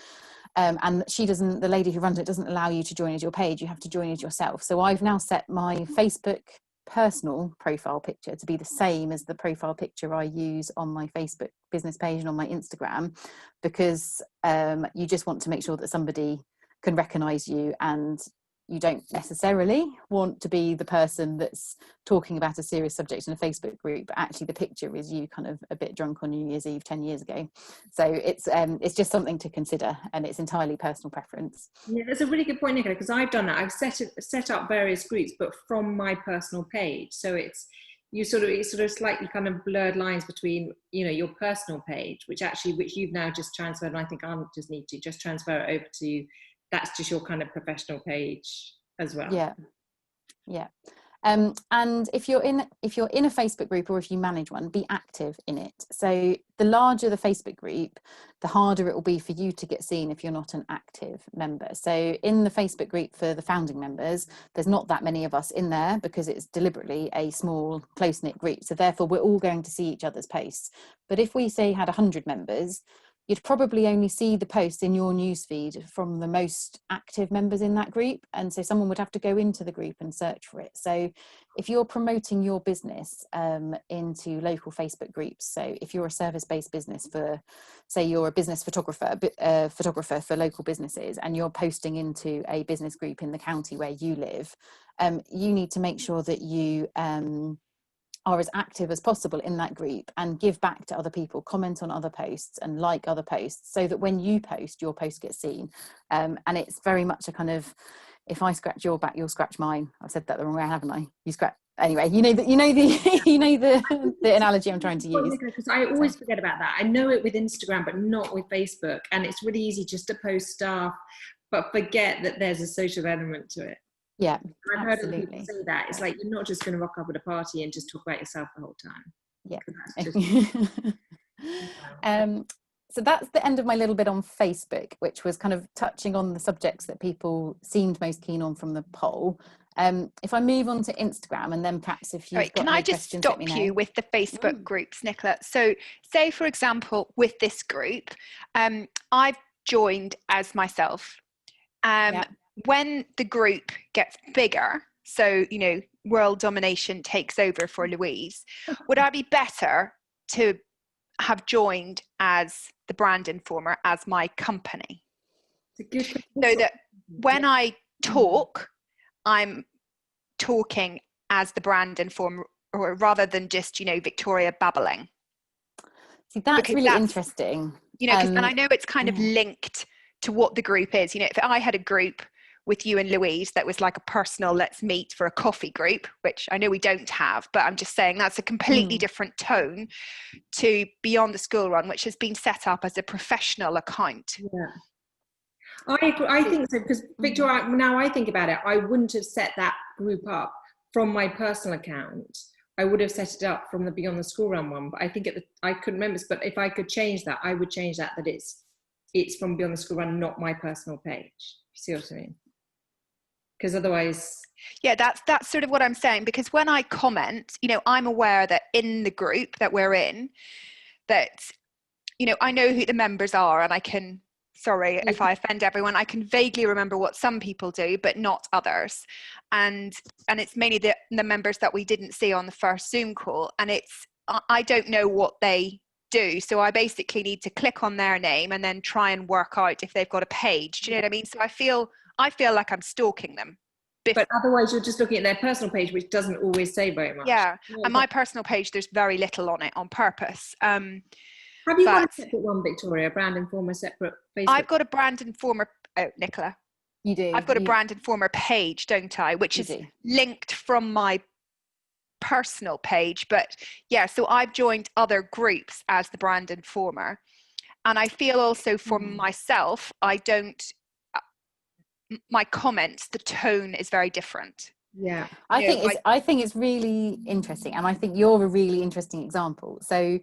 and the lady who runs it doesn't allow you to join as your page. You have to join as yourself. So I've now set my Facebook personal profile picture to be the same as the profile picture I use on my Facebook business page and on my Instagram, because you just want to make sure that somebody can recognize you, and you don't necessarily want to be the person that's talking about a serious subject in a Facebook group, but actually the picture is you kind of a bit drunk on New Year's Eve 10 years ago. So it's just something to consider, and it's entirely personal preference. Yeah, that's a really good point, Nicola, because I've done that. I've set up various groups, but from my personal page. So it's slightly kind of blurred lines between, you know, your personal page, which you've now just transferred, and I think I'll just need to just transfer it over to, that's just your kind of professional page as well. Yeah. And if you're in a Facebook group, or if you manage one, be active in it. So the larger the Facebook group, the harder it will be for you to get seen if you're not an active member. So in the Facebook group for the founding members, there's not that many of us in there because it's deliberately a small, close-knit group. So therefore, we're all going to see each other's posts. But if we say had 100 members, you'd probably only see the posts in your newsfeed from the most active members in that group. And so someone would have to go into the group and search for it. So if you're promoting your business into local Facebook groups, so if you're a service-based business for, say you're a business photographer for local businesses, and you're posting into a business group in the county where you live, you need to make sure that you are as active as possible in that group and give back to other people, comment on other posts and like other posts, so that when you post, your post gets seen. And it's very much a kind of, if I scratch your back, you'll scratch mine. I've said that the wrong way, haven't I? You scratch, anyway, you know the analogy I'm trying to use. Because I always forget about that. I know it with Instagram, but not with Facebook. And it's really easy just to post stuff, but forget that there's a social element to it. Yeah, I've heard absolutely. people say that. It's like, you're not just going to rock up at a party and just talk about yourself the whole time. Yeah. So that's the end of my little bit on Facebook, which was kind of touching on the subjects that people seemed most keen on from the poll. If I move on to Instagram, and then perhaps if you've got any questions, let me know. Can I just stop you with the Facebook groups, Nicola? So say, for example, with this group, I've joined as myself. When the group gets bigger, so, you know, world domination takes over for Louise, would I be better to have joined as the brand informer, as my company? It's a good question. So that when I talk, I'm talking as the brand informer, or rather than just, you know, Victoria babbling. See, that's really interesting. You know, and I know it's kind of linked to what the group is. You know, if I had a group with you and Louise that was like a personal let's meet for a coffee group, which I know we don't have, but I'm just saying that's a completely different tone to Beyond the School Run, which has been set up as a professional account. I think so, because Victoria, now I think about it, I wouldn't have set that group up from my personal account. I would have set it up from the Beyond the School Run one, but I think I couldn't remember. But if I could change that, I would change that it's from Beyond the School Run, not my personal page. You see what I mean? Because otherwise, that's sort of what I'm saying. Because when I comment, you know, I'm aware that in the group that we're in, that, you know, I know who the members are, and I can, sorry if I offend everyone, I can vaguely remember what some people do, but not others. And it's mainly the members that we didn't see on the first Zoom call, and I don't know what they do, so I basically need to click on their name and then try and work out if they've got a page. Do you know what I mean? So I feel like I'm stalking them. But otherwise you're just looking at their personal page, which doesn't always say very much. Yeah, and my personal page, there's very little on it on purpose. Have you got a separate one, Victoria? Brand Informer separate Facebook? I've got a Brand Informer, Nicola. You do. I've got a Brand Informer page, don't I? Which is linked from my personal page. But yeah, so I've joined other groups as the Brand Informer. And I feel also for myself, my comments, the tone is very different. Yeah, I think it's really interesting, and I think you're a really interesting example. So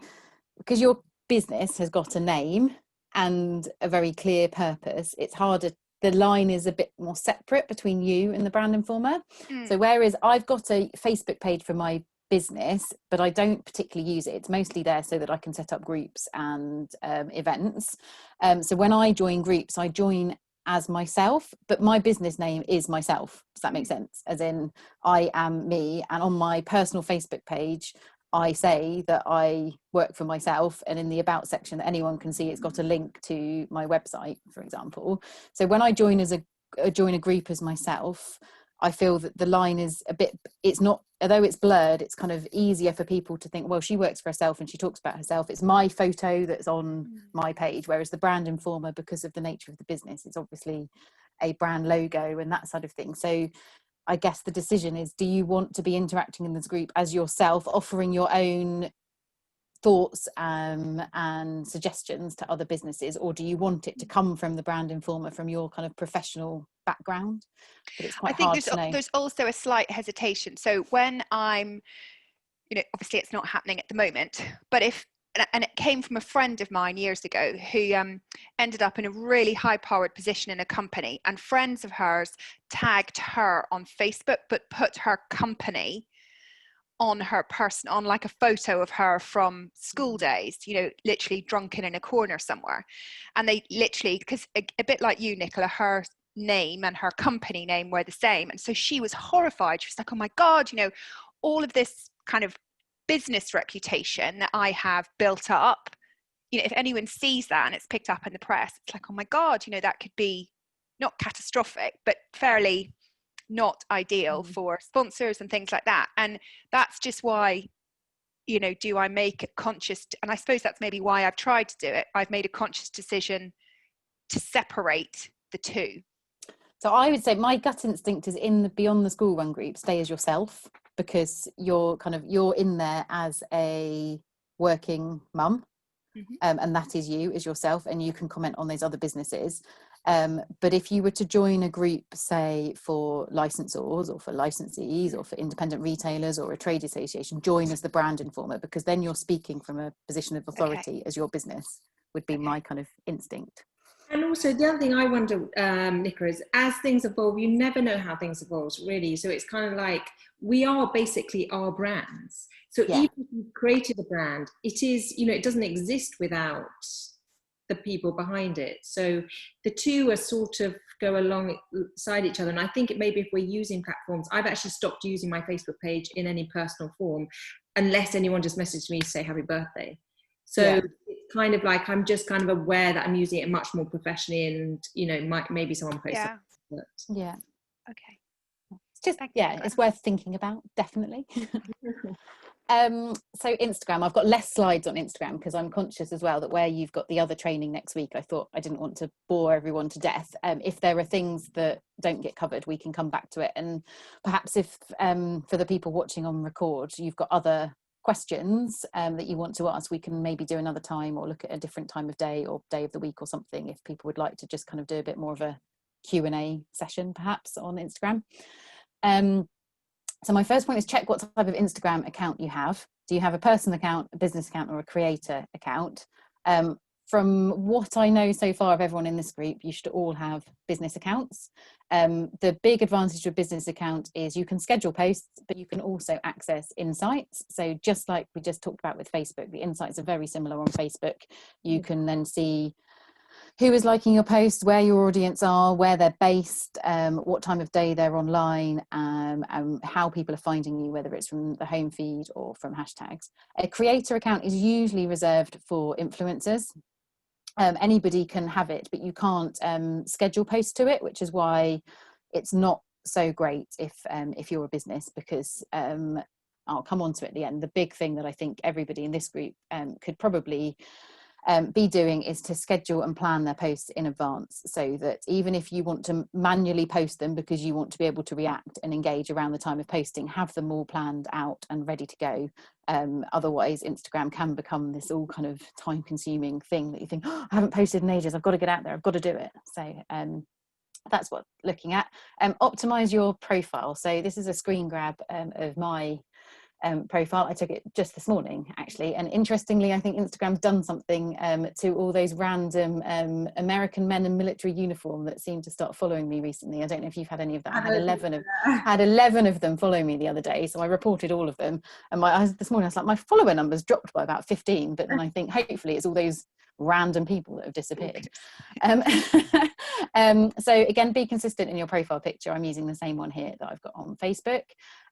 because your business has got a name and a very clear purpose, it's harder, the line is a bit more separate between you and the Brand Informer. So whereas I've got a Facebook page for my business, but I don't particularly use it, it's mostly there so that I can set up groups and events. So when I join groups, I join as myself, but my business name is myself. Does that make sense? As in, I am me, and on my personal Facebook page I say that I work for myself, and in the about section that anyone can see, it's got a link to my website, for example. So when I join a group as myself, I feel that the line is it's not, although it's blurred, it's kind of easier for people to think, well, she works for herself and she talks about herself. It's my photo that's on my page, whereas the Brand Informer, because of the nature of the business, it's obviously a brand logo and that side of thing. So I guess the decision is, do you want to be interacting in this group as yourself, offering your own thoughts and suggestions to other businesses, or do you want it to come from the Brand Informer, from your kind of professional background? But it's quite hard to know. There's also a slight hesitation. So when I'm, you know, obviously it's not happening at the moment, but and it came from a friend of mine years ago who ended up in a really high-powered position in a company, and friends of hers tagged her on Facebook, but put her company on her person, on like a photo of her from school days, you know, literally drunken in a corner somewhere. And they literally, because a bit like you, Nicola, her name and her company name were the same. And so she was horrified. She was like, oh my God, you know, all of this kind of business reputation that I have built up, you know, if anyone sees that and it's picked up in the press, it's like, oh my God, you know, that could be not catastrophic, but fairly not ideal for sponsors and things like that. And that's just why, you know, do I make a conscious, and I suppose that's maybe why I've tried to do it, I've made a conscious decision to separate the two. So I would say my gut instinct is, in the Beyond the School Run group, stay as yourself, because you're in there as a working mum, and that is you, as yourself, and you can comment on those other businesses. But if you were to join a group, say for licensors or for licensees or for independent retailers or a trade association, join as the brand informer, because then you're speaking from a position of authority as your business, would be my kind of instinct. And also the other thing I wonder, Nicola, is as things evolve, you never know how things evolve, really. So it's kind of like we are basically our brands. So even if you've created a brand, it is, you know, it doesn't exist without the people behind it. So the two are sort of go alongside each other. And I think it maybe if we're using platforms, I've actually stopped using my Facebook page in any personal form, unless anyone just messaged me to say happy birthday. So it's kind of like I'm just kind of aware that I'm using it much more professionally, and you know, maybe someone posts something. Yeah. Okay. It's just it's worth thinking about, definitely. So Instagram, I've got less slides on Instagram because I'm conscious as well that where you've got the other training next week, I thought I didn't want to bore everyone to death. If there are things that don't get covered, we can come back to it. And perhaps if for the people watching on record, you've got other questions that you want to ask, we can maybe do another time or look at a different time of day or day of the week or something, if people would like to just kind of do a bit more of a Q&A session perhaps on Instagram. So my first point is check what type of Instagram account you have. Do you have a personal account, a business account, or a creator account? From what I know so far of everyone in this group, you should all have business accounts. The big advantage of a business account is you can schedule posts, but you can also access insights. So just like we just talked about with Facebook, the insights are very similar on Facebook. You can then see who is liking your posts, where your audience are, where they're based, what time of day they're online, and how people are finding you, whether it's from the home feed or from hashtags. A creator account is usually reserved for influencers. Anybody can have it, but you can't schedule posts to it, which is why it's not so great if you're a business, because I'll come on to it at the end. The big thing that I think everybody in this group could probably be doing is to schedule and plan their posts in advance, so that even if you want to manually post them because you want to be able to react and engage around the time of posting, have them all planned out and ready to go. Otherwise Instagram can become this all kind of time consuming thing that you think, oh, I haven't posted in ages, I've got to get out there, I've got to do it. So that's what looking at. Optimize your profile. So this is a screen grab of my profile. I took it just this morning actually, and interestingly I think Instagram's done something to all those random American men in military uniform that seem to start following me recently. I don't know if you've had any of that. I had 11 of them follow me the other day, so I reported all of them, and this morning I was like, my follower numbers dropped by about 15, but then I think hopefully it's all those random people that have disappeared. So again, be consistent in your profile picture. I'm using the same one here that I've got on Facebook.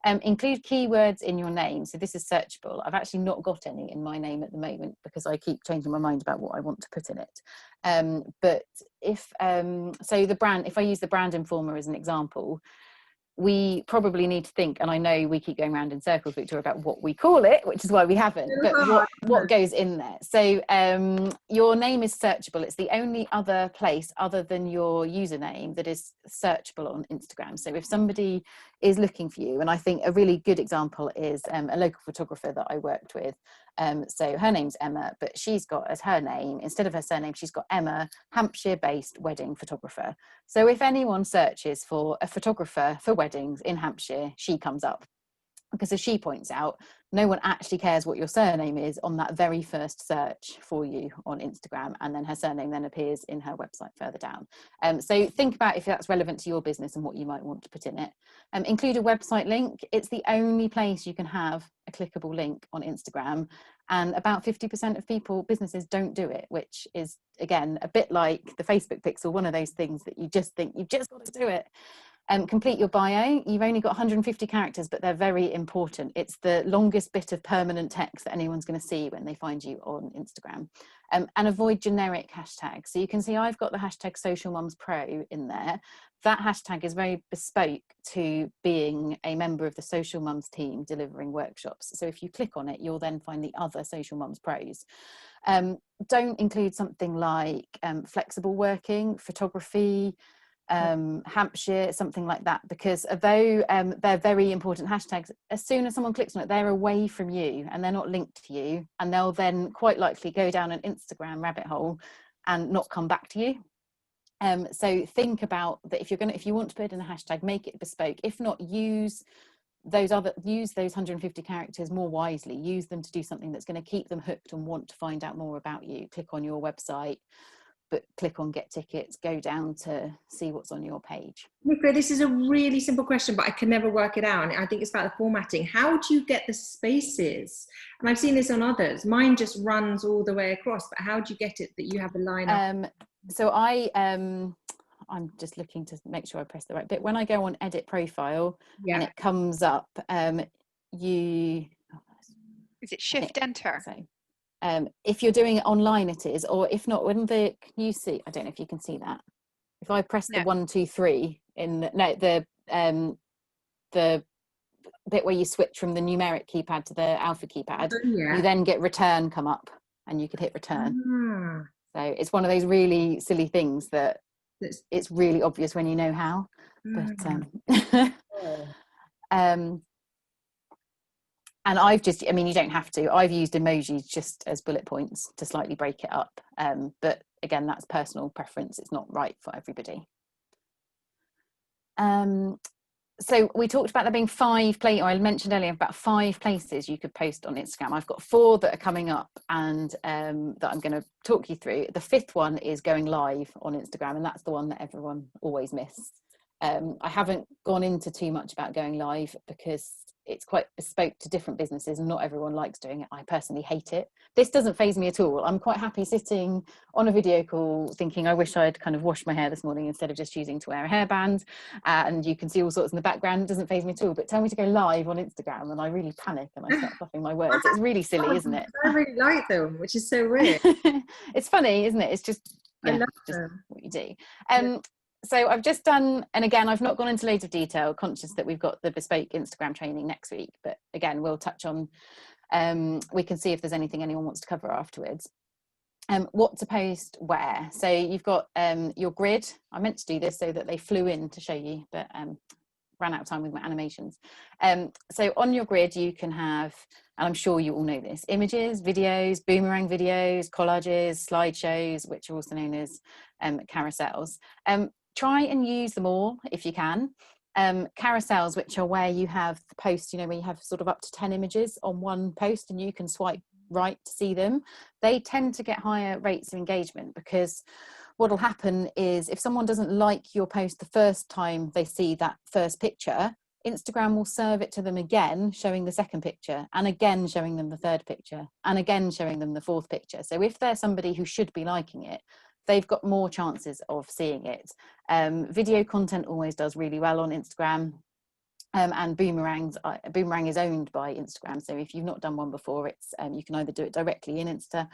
Include keywords in your name. So this is searchable. I've actually not got any in my name at the moment because I keep changing my mind about what I want to put in it. But if so the brand, if I use the brand informer as an example, we probably need to think, and I know we keep going around in circles, Victoria, about what we call it, which is why we haven't, but what goes in there. So your name is searchable. It's the only other place other than your username that is searchable on Instagram. So if somebody is looking for you, and I think a really good example is a local photographer that I worked with. So her name's Emma, but she's got as her name, instead of her surname, she's got Emma, Hampshire-based wedding photographer. So if anyone searches for a photographer for weddings in Hampshire, she comes up. Because as she points out, no one actually cares what your surname is on that very first search for you on Instagram, and then her surname then appears in her website further down. So think about if that's relevant to your business and what you might want to put in it. Include a website link. It's the only place you can have a clickable link on Instagram, and about 50% of businesses don't do it, which is again a bit like the Facebook pixel, one of those things that you just think you've just got to do it. Complete your bio. You've only got 150 characters, but they're very important. It's the longest bit of permanent text that anyone's going to see when they find you on Instagram. And avoid generic hashtags. So you can see I've got the hashtag Social Mums Pro in there. That hashtag is very bespoke to being a member of the Social Mums team delivering workshops. So if you click on it, you'll then find the other Social Mums Pros. Don't include something like flexible working, photography, Hampshire, something like that, because although they're very important hashtags, as soon as someone clicks on it, they're away from you and they're not linked to you, and they'll then quite likely go down an Instagram rabbit hole and not come back to you. So think about that. If you want to put in a hashtag, make it bespoke. If not, use those 150 characters more wisely. Use them to do something that's going to keep them hooked and want to find out more about you. Click on your website, but click on get tickets, go down to see what's on your page. Nicola, this is a really simple question, but I can never work it out. And I think it's about the formatting. How do you get the spaces? And I've seen this on others. Mine just runs all the way across, but how do you get it that you have a line up? So I'm just looking to make sure I press the right bit. When I go on edit profile and it comes up, is it shift enter? So, if you're doing it online, it is, or if not, can you see? I don't know if you can see that. If I press the 1, 2, 3 in the bit where you switch from the numeric keypad to the alpha keypad, you then get return come up, and you could hit return. So it's one of those really silly things that it's really obvious when you know how. But and I've just, I mean, you don't have to. I've used emojis just as bullet points to slightly break it up. But again, that's personal preference. It's not right for everybody. So we talked about there being 5 places, or I mentioned earlier about 5 places you could post on Instagram. I've got 4 that are coming up and that I'm going to talk you through. The 5th one is going live on Instagram, and that's the one that everyone always misses. I haven't gone into too much about going live because it's quite bespoke to different businesses and not everyone likes doing it. I personally hate it. This doesn't faze me at all. I'm quite happy sitting on a video call thinking I wish I'd kind of washed my hair this morning instead of just choosing to wear a hairband, and you can see all sorts in the background. It doesn't faze me at all. But tell me to go live on Instagram and I really panic and I start fluffing my words. It's really silly, isn't it? I really like them, which is so weird. It's funny, isn't it? It's just, I love just them. what you do. So I've just done, and again, I've not gone into loads of detail, conscious that we've got the bespoke Instagram training next week, but again, we'll touch on, we can see if there's anything anyone wants to cover afterwards. What to post where. So you've got your grid. I meant to do this so that they flew in to show you, but ran out of time with my animations. So on your grid, you can have, and I'm sure you all know this, images, videos, boomerang videos, collages, slideshows, which are also known as carousels. Try and use them all if you can. Carousels, which are where you have the post, where you have sort of up to 10 images on one post and you can swipe right to see them. They tend to get higher rates of engagement because what will happen is if someone doesn't like your post the first time they see that first picture, Instagram will serve it to them again, showing the second picture, and again showing them the third picture, and again showing them the fourth picture. So if they're somebody who should be liking it, they've got more chances of seeing it. Video content always does really well on Instagram. And Boomerang is owned by Instagram. So if you've not done one before, it's you can either do it directly in Insta,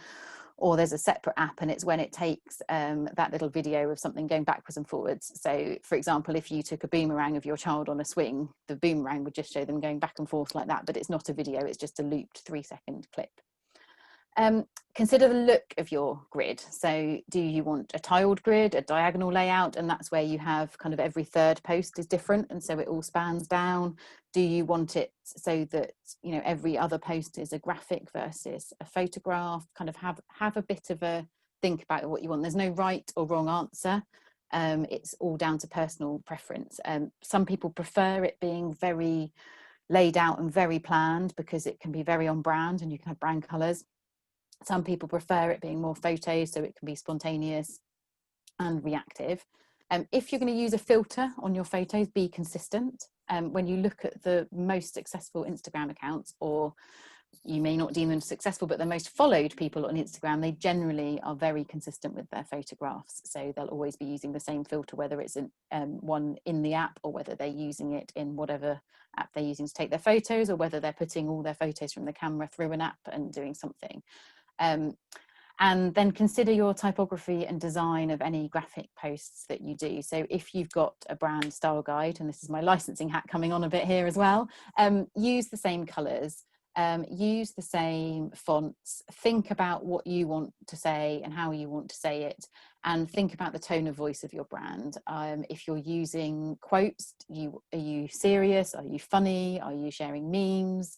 or there's a separate app, and it's when it takes that little video of something going backwards and forwards. So for example, if you took a boomerang of your child on a swing, the boomerang would just show them going back and forth like that, but it's not a video, it's just a looped 3-second clip. Consider the look of your grid. So do you want a tiled grid, a diagonal layout, and that's where you have kind of every third post is different and so it all spans down? Do you want it so that every other post is a graphic versus a photograph? Kind of have a bit of a think about what you want. There's no right or wrong answer. It's all down to personal preference. Some people prefer it being very laid out and very planned because it can be very on brand and you can have brand colors. Some people prefer it being more photos, so it can be spontaneous and reactive. If you're going to use a filter on your photos, be consistent. When you look at the most successful Instagram accounts, or you may not deem them successful, but the most followed people on Instagram, they generally are very consistent with their photographs. So they'll always be using the same filter, whether it's one in the app or whether they're using it in whatever app they're using to take their photos, or whether they're putting all their photos from the camera through an app and doing something. And then consider your typography and design of any graphic posts that you do. So if you've got a brand style guide, and this is my licensing hat coming on a bit here as well, use the same colors, use the same fonts, think about what you want to say and how you want to say it, and think about the tone of voice of your brand. If you're using quotes, are you serious? Are you funny? Are you sharing memes?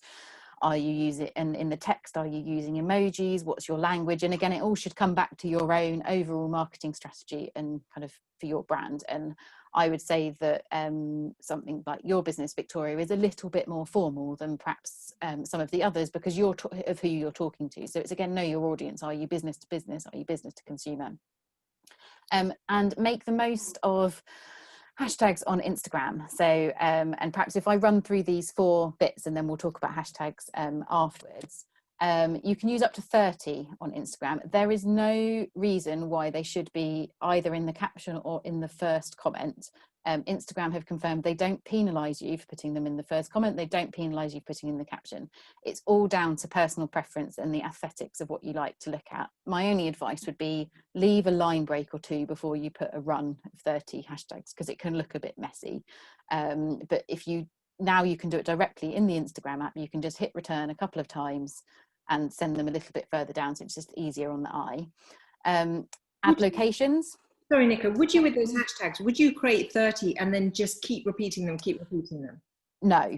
Are you using, and in the text, are you using emojis? What's your language? And again, it all should come back to your own overall marketing strategy and kind of for your brand. And I would say that something like your business, Victoria, is a little bit more formal than perhaps some of the others, because you're of who you're talking to. So it's, again, know your audience. Are you business to business? Are you business to consumer? And make the most of hashtags on Instagram. So and perhaps if I run through these 4 bits and then we'll talk about hashtags afterwards. You can use up to 30 on Instagram. There is no reason why they should be either in the caption or in the first comment. Instagram have confirmed they don't penalise you for putting them in the first comment. They don't penalise you for putting in the caption. It's all down to personal preference and the aesthetics of what you like to look at. My only advice would be leave a line break or 2 before you put a run of 30 hashtags, because it can look a bit messy. But if you can do it directly in the Instagram app. You can just hit return a couple of times and send them a little bit further down, so it's just easier on the eye. Add locations. Sorry, Nicola, would you, with those hashtags, would you create 30 and then just keep repeating them? No.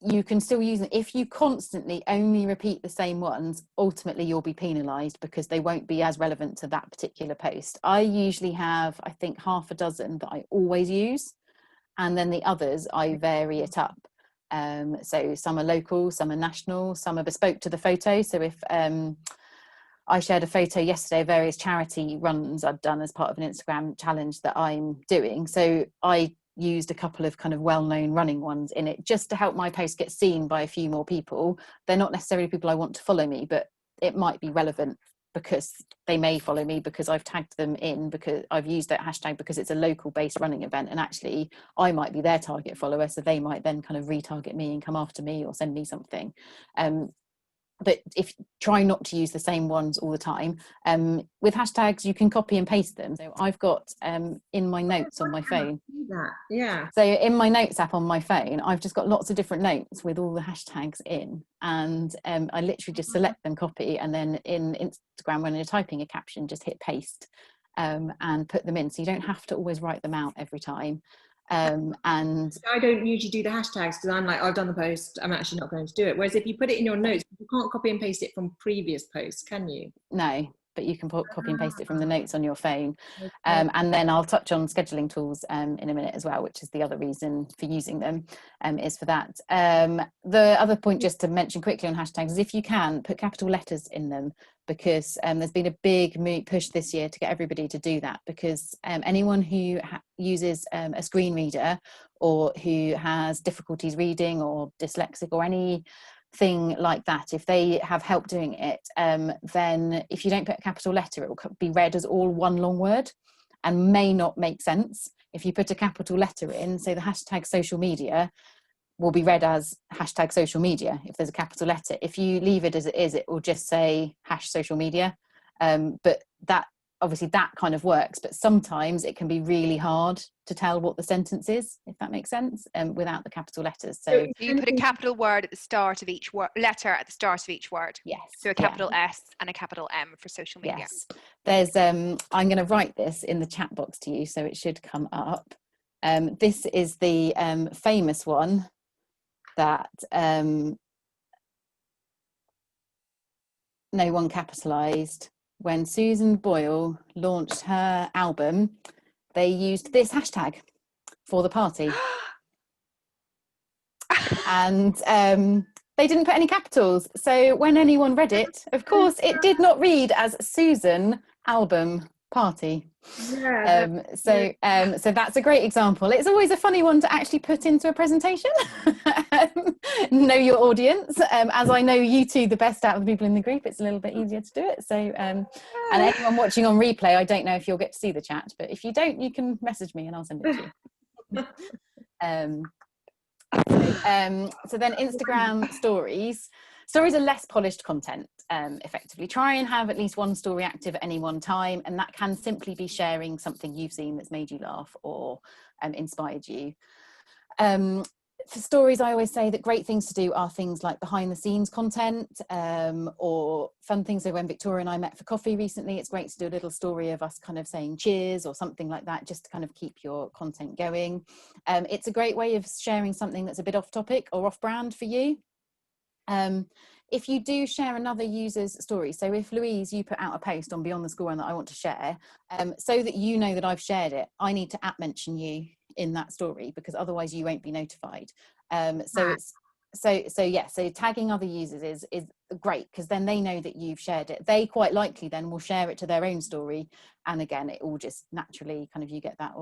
You can still use them. If you constantly only repeat the same ones, ultimately you'll be penalised because they won't be as relevant to that particular post. I usually have, I think, half a dozen that I always use, and then the others I vary it up. So some are local, some are national, some are bespoke to the photo. So if I shared a photo yesterday of various charity runs I'd done as part of an Instagram challenge that I'm doing. So I used a couple of kind of well-known running ones in it just to help my post get seen by a few more people. They're not necessarily people I want to follow me, but it might be relevant because they may follow me because I've tagged them in, because I've used that hashtag because it's a local based running event, and actually I might be their target follower, so they might then kind of retarget me and come after me or send me something. But if try not to use the same ones all the time. With hashtags, you can copy and paste them. So I've got in my notes on my phone. Yeah. So in my notes app on my phone, I've just got lots of different notes with all the hashtags in, and I literally just select them, copy, and then in Instagram, when you're typing a caption, just hit paste and put them in. So you don't have to always write them out every time. And I don't usually do the hashtags because I'm like, I've done the post, I'm actually not going to do it. Whereas if you put it in your notes, you can't copy and paste it from previous posts, can you? No, but you can copy and paste it from the notes on your phone. And then I'll touch on scheduling tools in a minute as well, which is the other reason for using them, is for that. The other point just to mention quickly on hashtags is, if you can, put capital letters in them, because there's been a big push this year to get everybody to do that, because anyone who uses a screen reader, or who has difficulties reading or dyslexic or anything like that, if they have help doing it, then if you don't put a capital letter, it will be read as all one long word and may not make sense. If you put a capital letter in, say the hashtag social media will be read as hashtag social media if there's a capital letter. If you leave it as it is, it will just say hash social media. But that, obviously that kind of works, but sometimes it can be really hard to tell what the sentence is, if that makes sense, without the capital letters. So you put a capital word at the start of each letter at the start of each word. Yes. So a capital S and a capital M for social media. Yes. There's I'm going to write this in the chat box to you, so it should come up. This is the famous one that no one capitalized. When Susan Boyle launched her album, they used this hashtag for the party. And they didn't put any capitals. So when anyone read it, of course, it did not read as Susan album party. Yeah, so that's a great example. It's always a funny one to actually put into a presentation. Know your audience. As I know you two the best out of the people in the group, it's a little bit easier to do it. So and anyone watching on replay, I don't know if you'll get to see the chat, but if you don't, you can message me and I'll send it to you. So then Instagram stories are less polished content. Effectively try and have at least one story active at any one time, and that can simply be sharing something you've seen that's made you laugh or inspired you. For stories, I always say that great things to do are things like behind the scenes content, or fun things. So when Victoria and I met for coffee recently, it's great to do a little story of us kind of saying cheers or something like that, just to kind of keep your content going. It's a great way of sharing something that's a bit off topic or off brand for you. If you do share another user's story, so if Louise, you put out a post on Beyond the School Run that I want to share, so that you know that I've shared it, I need to mention you in that story, because otherwise you won't be notified. So tagging other users is great, because then they know that you've shared it. They quite likely then will share it to their own story, and again, it all just naturally kind of, you get that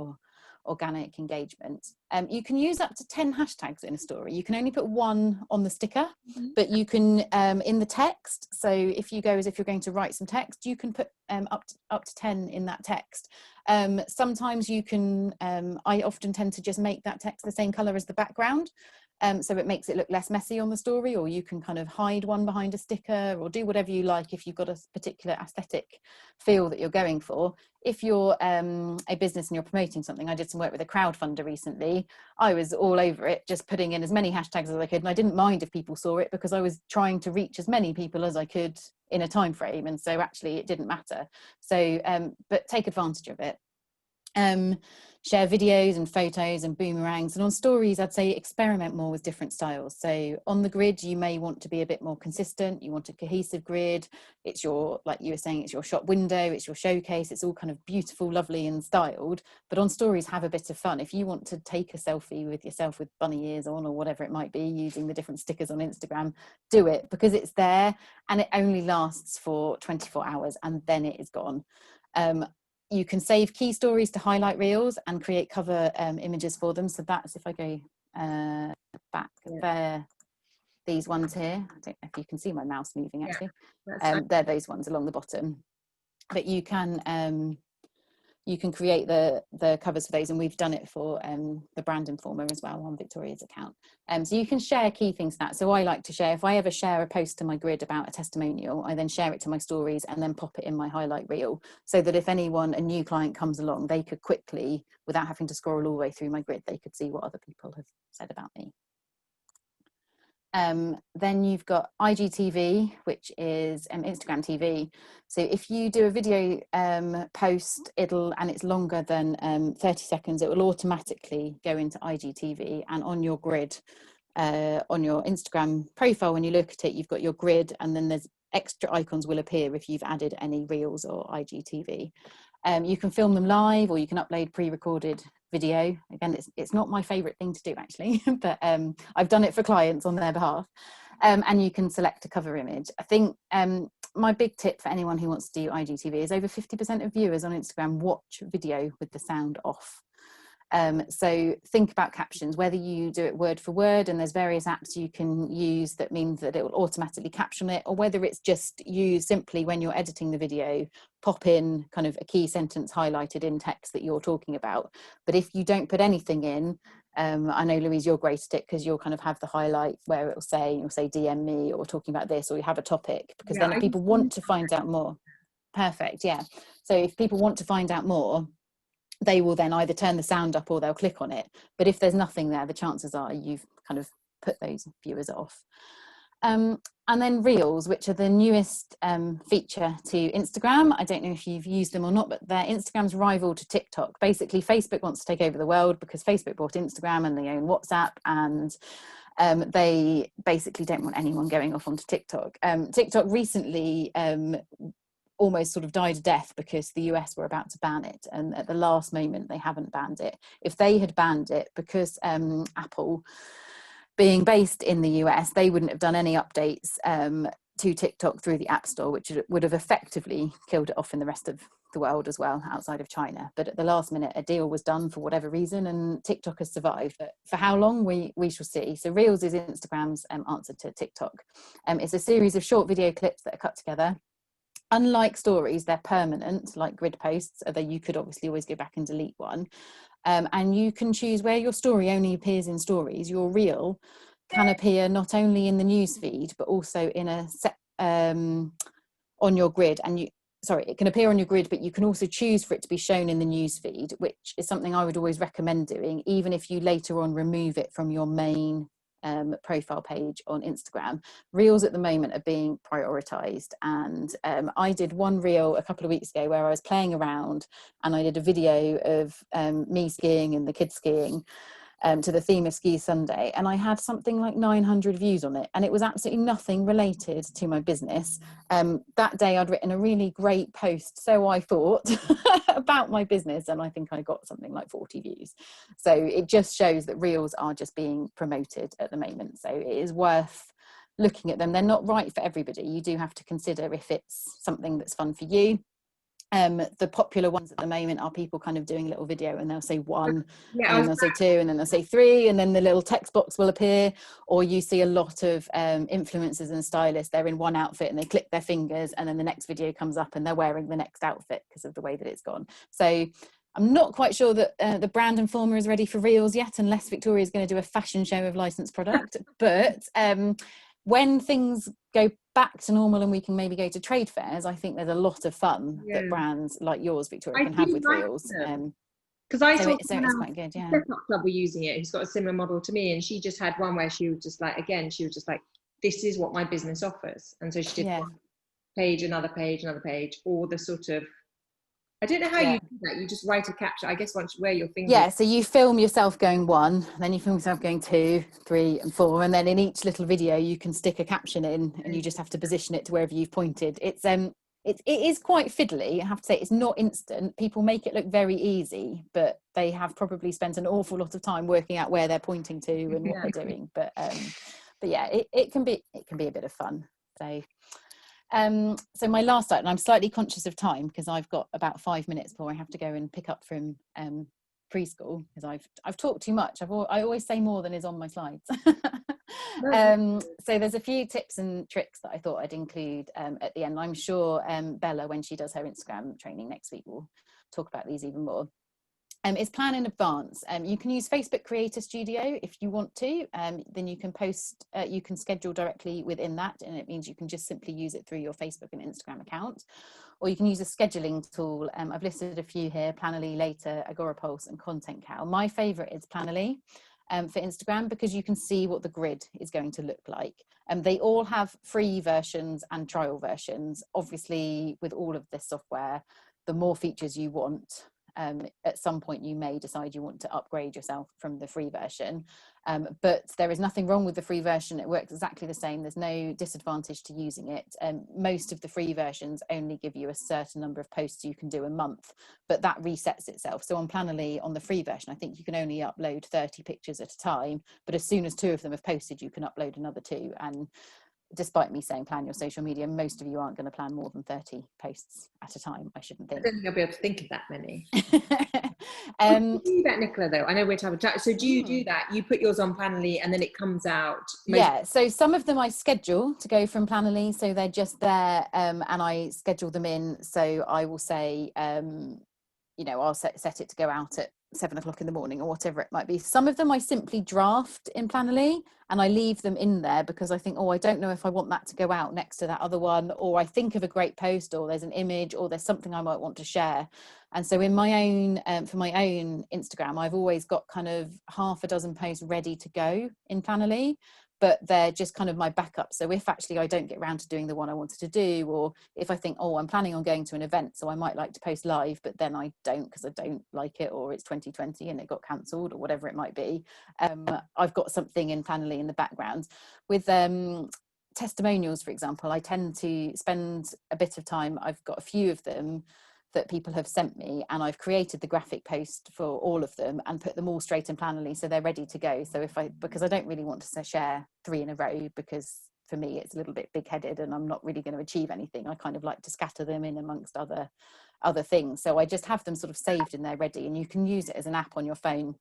organic engagement. You can use up to 10 hashtags in a story. You can only put one on the sticker, but you can in the text. So if you go as if you're going to write some text, you can put up to 10 in that text. Sometimes you can, I often tend to just make that text the same color as the background. So it makes it look less messy on the story, or you can kind of hide one behind a sticker, or do whatever you like if you've got a particular aesthetic feel that you're going for. If you're a business and you're promoting something, I did some work with a crowdfunder recently. I was all over it, just putting in as many hashtags as I could, and I didn't mind if people saw it, because I was trying to reach as many people as I could in a time frame, and so actually it didn't matter. So but take advantage of it. Share videos and photos and boomerangs, and on stories I'd say experiment more with different styles. So on the grid you may want to be a bit more consistent, you want a cohesive grid, it's your, like you were saying, it's your shop window, it's your showcase, it's all kind of beautiful, lovely and styled. But on stories, have a bit of fun. If you want to take a selfie with yourself with bunny ears on, or whatever it might be, using the different stickers on Instagram, do it, because it's there and it only lasts for 24 hours and then it is gone. You can save key stories to highlight reels and create cover images for them. So that's, if I go back there, these ones here, I don't know if you can see my mouse moving actually. They're those ones along the bottom. But you can create the covers for those, and we've done it for the Brand Informer as well on Victoria's account. So you can share key things that. So I like to share, if I ever share a post to my grid about a testimonial, I then share it to my stories and then pop it in my highlight reel, so that if anyone, a new client comes along, they could quickly, without having to scroll all the way through my grid, they could see what other people have said about me. Then you've got IGTV, which is Instagram TV. So if you do a video post, and it's longer than 30 seconds, it will automatically go into IGTV, and on your grid, on your Instagram profile, when you look at it, you've got your grid, and then there's extra icons will appear if you've added any reels or IGTV. You can film them live, or you can upload pre-recorded video. Again, it's not my favorite thing to do actually, but I've done it for clients on their behalf. And you can select a cover image. I think my big tip for anyone who wants to do IGTV is over 50% of viewers on Instagram watch video with the sound off. So think about captions, whether you do it word for word, and there's various apps you can use that means that it will automatically caption it, or whether it's just you simply, when you're editing the video, pop in kind of a key sentence highlighted in text that you're talking about. But if you don't put anything in, I know Louise, you're great at it, because you'll kind of have the highlight where you'll say DM me, or talking about this, or you have a topic, because then if people want to find out more, perfect, yeah. So if people want to find out more, they will then either turn the sound up or they'll click on it. But if there's nothing there, the chances are you've kind of put those viewers off. And then Reels, which are the newest feature to Instagram. I don't know if you've used them or not, but they're Instagram's rival to TikTok. Basically, Facebook wants to take over the world because Facebook bought Instagram and they own WhatsApp, and they basically don't want anyone going off onto TikTok. TikTok recently almost sort of died a death because the US were about to ban it, and at the last moment they haven't banned it. If they had banned it, because Apple being based in the US, they wouldn't have done any updates to TikTok through the App Store, which would have effectively killed it off in the rest of the world as well, outside of China. But at the last minute a deal was done for whatever reason, and TikTok has survived. But for how long, we shall see. So Reels is Instagram's answer to TikTok. It's a series of short video clips that are cut together. Unlike stories, they're permanent, like grid posts, although you could obviously always go back and delete one. And you can choose where your story only appears in stories. Your reel can appear not only in the news feed, but also in a set on your grid. And it can appear on your grid, but you can also choose for it to be shown in the news feed, which is something I would always recommend doing, even if you later on remove it from your main profile page on Instagram. Reels at the moment are being prioritized, and I did one reel a couple of weeks ago where I was playing around, and I did a video of me skiing and the kids skiing, to the theme of Ski Sunday, and I had something like 900 views on it, and it was absolutely nothing related to my business. That day I'd written a really great post, so I thought, about my business, and I think I got something like 40 views. So it just shows that reels are just being promoted at the moment, so it is worth looking at them. They're not right for everybody. You do have to consider if it's something that's fun for you. The popular ones at the moment are people kind of doing a little video, and they'll say one, and then they'll say two, and then they'll say three, and then the little text box will appear. Or you see a lot of influencers and stylists, they're in one outfit and they click their fingers, and then the next video comes up and they're wearing the next outfit because of the way that it's gone. So I'm not quite sure that the brand Informer is ready for reels yet, unless Victoria is going to do a fashion show of licensed product. But when things go back to normal and we can maybe go to trade fairs, I think there's a lot of fun that brands like yours, Victoria, can have with reels. Because I saw so it's quite good, yeah. Club were using it, who's got a similar model to me, and she just had one where she was just like, again, she was just like, this is what my business offers. And so she did one page, another page, another page, or the sort of, I don't know how you do that. You just write a caption, I guess, once where your fingers. Yeah, so you film yourself going 1, then you film yourself going 2, 3, and 4, and then in each little video you can stick a caption in, and you just have to position it to wherever you've pointed. It is quite fiddly, I have to say. It's not instant. People make it look very easy, but they have probably spent an awful lot of time working out where they're pointing to and what they're doing. But yeah, it can be a bit of fun. So my last item, I'm slightly conscious of time because I've got about 5 minutes before I have to go and pick up from preschool, because I've talked too much. I always say more than is on my slides. So there's a few tips and tricks that I thought I'd include at the end. I'm sure Bella, when she does her Instagram training next week, will talk about these even more. Is plan in advance. You can use Facebook Creator Studio if you want to. Then you can post, you can schedule directly within that, and it means you can just simply use it through your Facebook and Instagram account. Or you can use a scheduling tool. I've listed a few here: Planoly, Later, Agorapulse, and Content Cow. My favorite is Planoly for Instagram, because you can see what the grid is going to look like. They all have free versions and trial versions. Obviously, with all of this software, the more features you want, at some point you may decide you want to upgrade yourself from the free version, but there is nothing wrong with the free version. It works exactly the same. There's no disadvantage to using it. Most of the free versions only give you a certain number of posts you can do a month, but that resets itself. So on Planoly, on the free version, I think you can only upload 30 pictures at a time, but as soon as 2 of them have posted, you can upload another 2. And despite me saying plan your social media, most of you aren't going to plan more than 30 posts at a time, I shouldn't think. I don't think I'll be able to think of that many. Do you do that, Nicola, though? I know we're having chat. So do you do that? You put yours on Planoly and then it comes out? Yeah, so some of them I schedule to go from Planoly, so they're just there, and I schedule them in. So I will say, I'll set it to go out at 7 o'clock in the morning or whatever it might be. Some of them I simply draft in Planoly and I leave them in there because I think, I don't know if I want that to go out next to that other one, or I think of a great post, or there's an image, or there's something I might want to share. And so in my own, for my own Instagram, I've always got kind of half a dozen posts ready to go in Planoly, but they're just kind of my backup. So if actually I don't get around to doing the one I wanted to do, or if I think, I'm planning on going to an event, so I might like to post live, but then I don't because I don't like it, or it's 2020 and it got cancelled, or whatever it might be, I've got something in Planoly in the background. With testimonials, for example, I tend to spend a bit of time. I've got a few of them that people have sent me, and I've created the graphic post for all of them and put them all straight in Planoly, so they're ready to go. So because I don't really want to share 3 in a row, because for me it's a little bit big-headed and I'm not really going to achieve anything. I kind of like to scatter them in amongst other things. So I just have them sort of saved and they're ready, and you can use it as an app on your phone,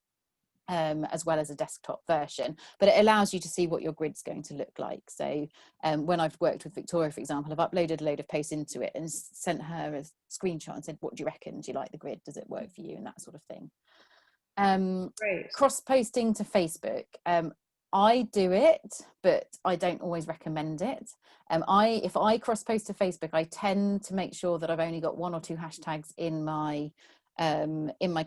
as well as a desktop version, but it allows you to see what your grid's going to look like. So when I've worked with Victoria, for example, I've uploaded a load of posts into it and sent her a screenshot and said, what do you reckon? Do you like the grid? Does it work for you? And that sort of thing. Cross-posting to Facebook. I do it, but I don't always recommend it. If I cross-post to Facebook, I tend to make sure that I've only got 1 or 2 hashtags in my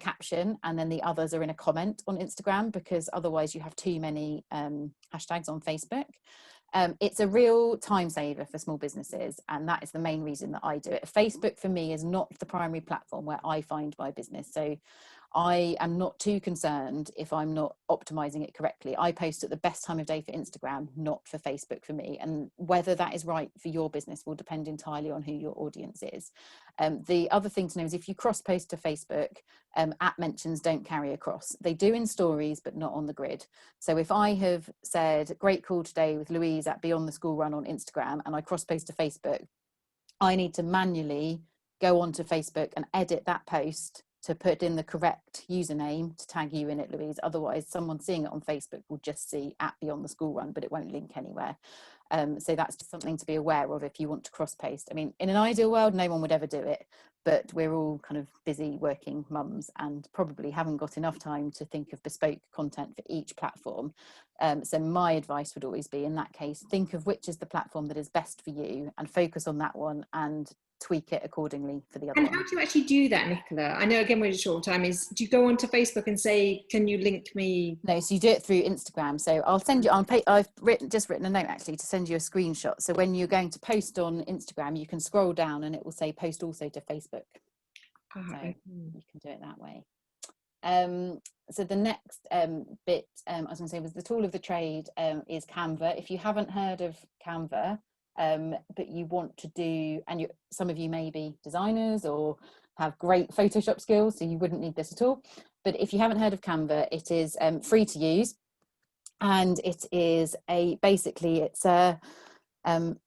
caption, and then the others are in a comment on Instagram, because otherwise you have too many hashtags on Facebook. It's a real time saver for small businesses, and that is the main reason that I do it. Facebook for me is not the primary platform where I find my business. So I am not too concerned if I'm not optimizing it correctly. I post at the best time of day for Instagram, not for Facebook for me. And whether that is right for your business will depend entirely on who your audience is. The other thing to know is if you cross post to Facebook, at mentions don't carry across. They do in stories, but not on the grid. So if I have said, great call today with Louise at Beyond the School Run on Instagram, and I cross post to Facebook, I need to manually go onto Facebook and edit that post to put in the correct username to tag you in it, Louise. Otherwise, someone seeing it on Facebook will just see at Beyond the School Run, but it won't link anywhere. So that's just something to be aware of if you want to cross post. I mean, in an ideal world, no one would ever do it, but we're all kind of busy working mums and probably haven't got enough time to think of bespoke content for each platform. So my advice would always be, in that case, think of which is the platform that is best for you and focus on that one and tweak it accordingly for the other And one. how do you actually do that, Nicola? I know, again, we're short time. Do you go onto Facebook and say, can you link me? No, so you do it through Instagram. So I'll send you, I've just written a note actually to send you a screenshot. So when you're going to post on Instagram, you can scroll down and it will say post also to Facebook. So you can do it that way. So the next bit I was going to say was the tool of the trade is Canva. If you haven't heard of Canva, but you want to do, and some of you may be designers or have great Photoshop skills, so you wouldn't need this at all. But if you haven't heard of Canva, it is free to use, and it is basically it's an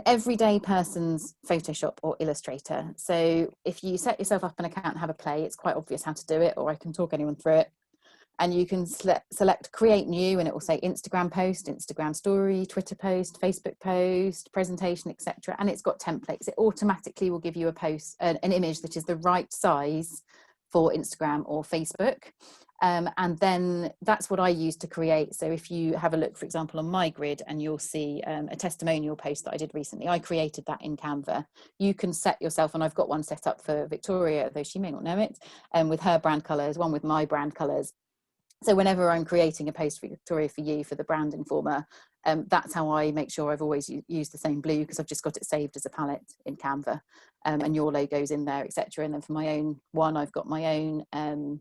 everyday person's Photoshop or Illustrator. So if you set yourself up an account and have a play, it's quite obvious how to do it, or I can talk anyone through it. And you can select create new, and it will say Instagram post, Instagram story, Twitter post, Facebook post, presentation, etc. And it's got templates. It automatically will give you a post, an image that is the right size for Instagram or Facebook. And then that's what I use to create. So if you have a look, for example, on my grid, and you'll see a testimonial post that I did recently, I created that in Canva. You can set yourself, and I've got one set up for Victoria, though she may not know it, with her brand colours, one with my brand colours. So whenever I'm creating a post for Victoria for you, for the brand informer, that's how I make sure I've always used the same blue, because I've just got it saved as a palette in Canva, and your logo's in there, etc. And then for my own one, I've got my own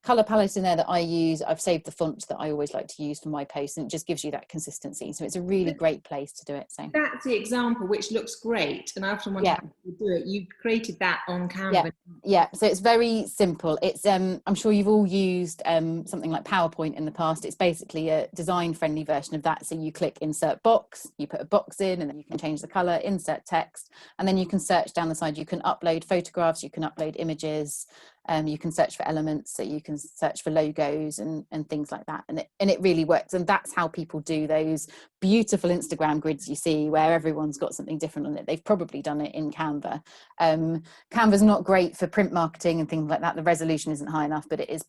colour palette in there that I use. I've saved the font that I always like to use for my posts, and it just gives you that consistency. So it's a really great place to do it. So that's the example, which looks great, and I often wonder how to do it. You created that on Canva. Yeah, so it's very simple. It's I'm sure you've all used something like PowerPoint in the past. It's basically a design friendly version of that. So you click insert box, you put a box in, and then you can change the color, insert text, and then you can search down the side. You can upload photographs, you can upload images, you can search for elements, so you can search for logos and things like that, and it really works. And that's how people do those beautiful Instagram grids you see, where everyone's got something different on it. They've probably done it in Canva. Canva's not great for print marketing and things like that. The resolution isn't high enough, but it is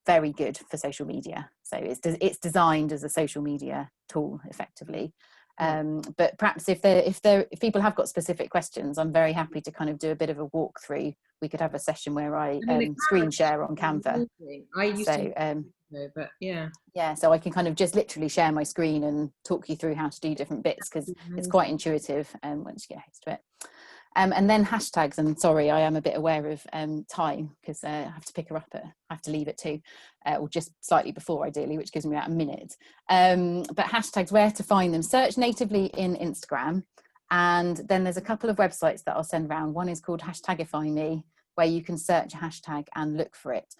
very good for social media. So it's designed as a social media tool effectively. But perhaps if people have got specific questions, I'm very happy to kind of do a bit of a walkthrough. We could have a session where I screen share on Canva. I used to, but yeah, so I can kind of just literally share my screen and talk you through how to do different bits, because it's quite intuitive once you get used to it. And then hashtags, and sorry, I am a bit aware of time, because I have to pick her up I have to leave at 2, or just slightly before ideally, which gives me about a minute. But hashtags, where to find them: search natively in Instagram, and then there's a couple of websites that I'll send around. One is called Hashtagify Me, where you can search a hashtag and look for it.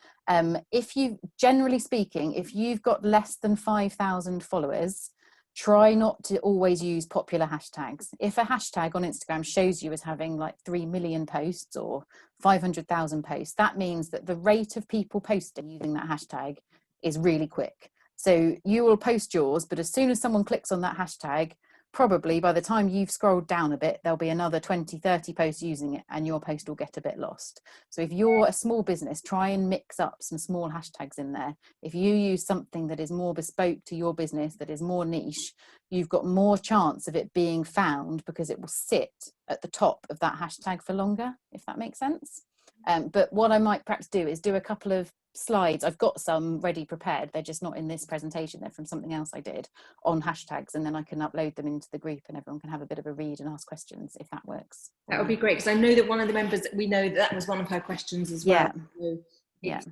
Generally speaking, if you've got less than 5,000 followers, try not to always use popular hashtags. If a hashtag on Instagram shows you as having like 3 million posts or 500,000 posts, that means that the rate of people posting using that hashtag is really quick. So you will post yours, but as soon as someone clicks on that hashtag, probably by the time you've scrolled down a bit, there'll be another 20, 30 posts using it, and your post will get a bit lost. So if you're a small business, try and mix up some small hashtags in there. If you use something that is more bespoke to your business, that is more niche, you've got more chance of it being found, because it will sit at the top of that hashtag for longer, if that makes sense. But what I might perhaps do is do a couple of slides. I've got some ready prepared, they're just not in this presentation, they're from something else I did, on hashtags, and then I can upload them into the group and everyone can have a bit of a read and ask questions, if that works. That would be great, because I know that one of the members, we know that was one of her questions as well. Yeah. So it's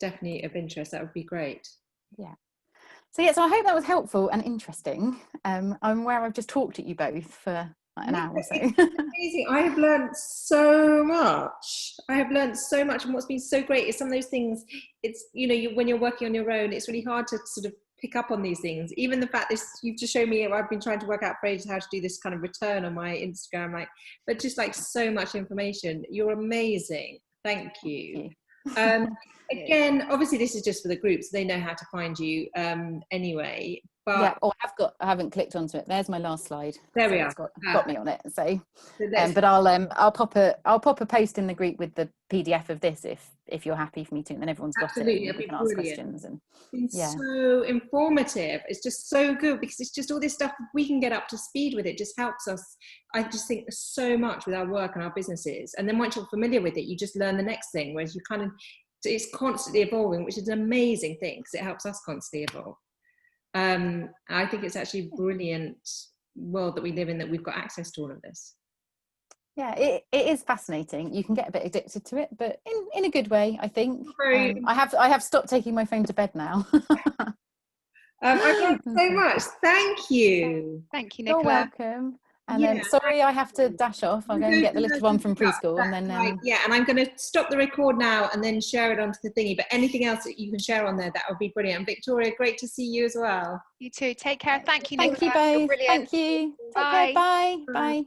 definitely of interest. That would be great. Yeah. So yeah, so I hope that was helpful and interesting. I'm aware I've just talked at you both for like an hour or so. It's amazing. I have learned so much. And what's been so great is some of those things, it's, when you're working on your own, it's really hard to sort of pick up on these things. Even the fact you've just shown me, I've been trying to work out for ages how to do this kind of return on my Instagram, but just like so much information. You're amazing. Thank you. Again, obviously this is just for the group, so they know how to find you anyway. But yeah, I haven't clicked onto it. There's my last slide. There we are. It's got me on it. So but I'll pop a post in the group with the PDF of this if you're happy for me to, and then everyone's got it. And we can ask questions. And it's so informative. It's just so good because it's just all this stuff we can get up to speed with. It just helps us. I just think so much with our work and our businesses. And then once you're familiar with it, you just learn the next thing. Whereas it's constantly evolving, which is an amazing thing because it helps us constantly evolve. I think it's actually a brilliant world that we live in, that we've got access to all of this. Yeah, it is fascinating. You can get a bit addicted to it, but in a good way, I think. I have stopped taking my phone to bed now. I've learned so much. Thank you. Thank you, Nicola. You're welcome. And then, sorry, I have to dash off. I'll go and get the little one from preschool, and then and I'm going to stop the record now and then share it onto the thingy. But anything else that you can share on there, that would be brilliant. And Victoria, great to see you as well. You too. Take care. Thank you, Nicola. Thank you both. Thank you. Bye. Take care. Bye. Bye.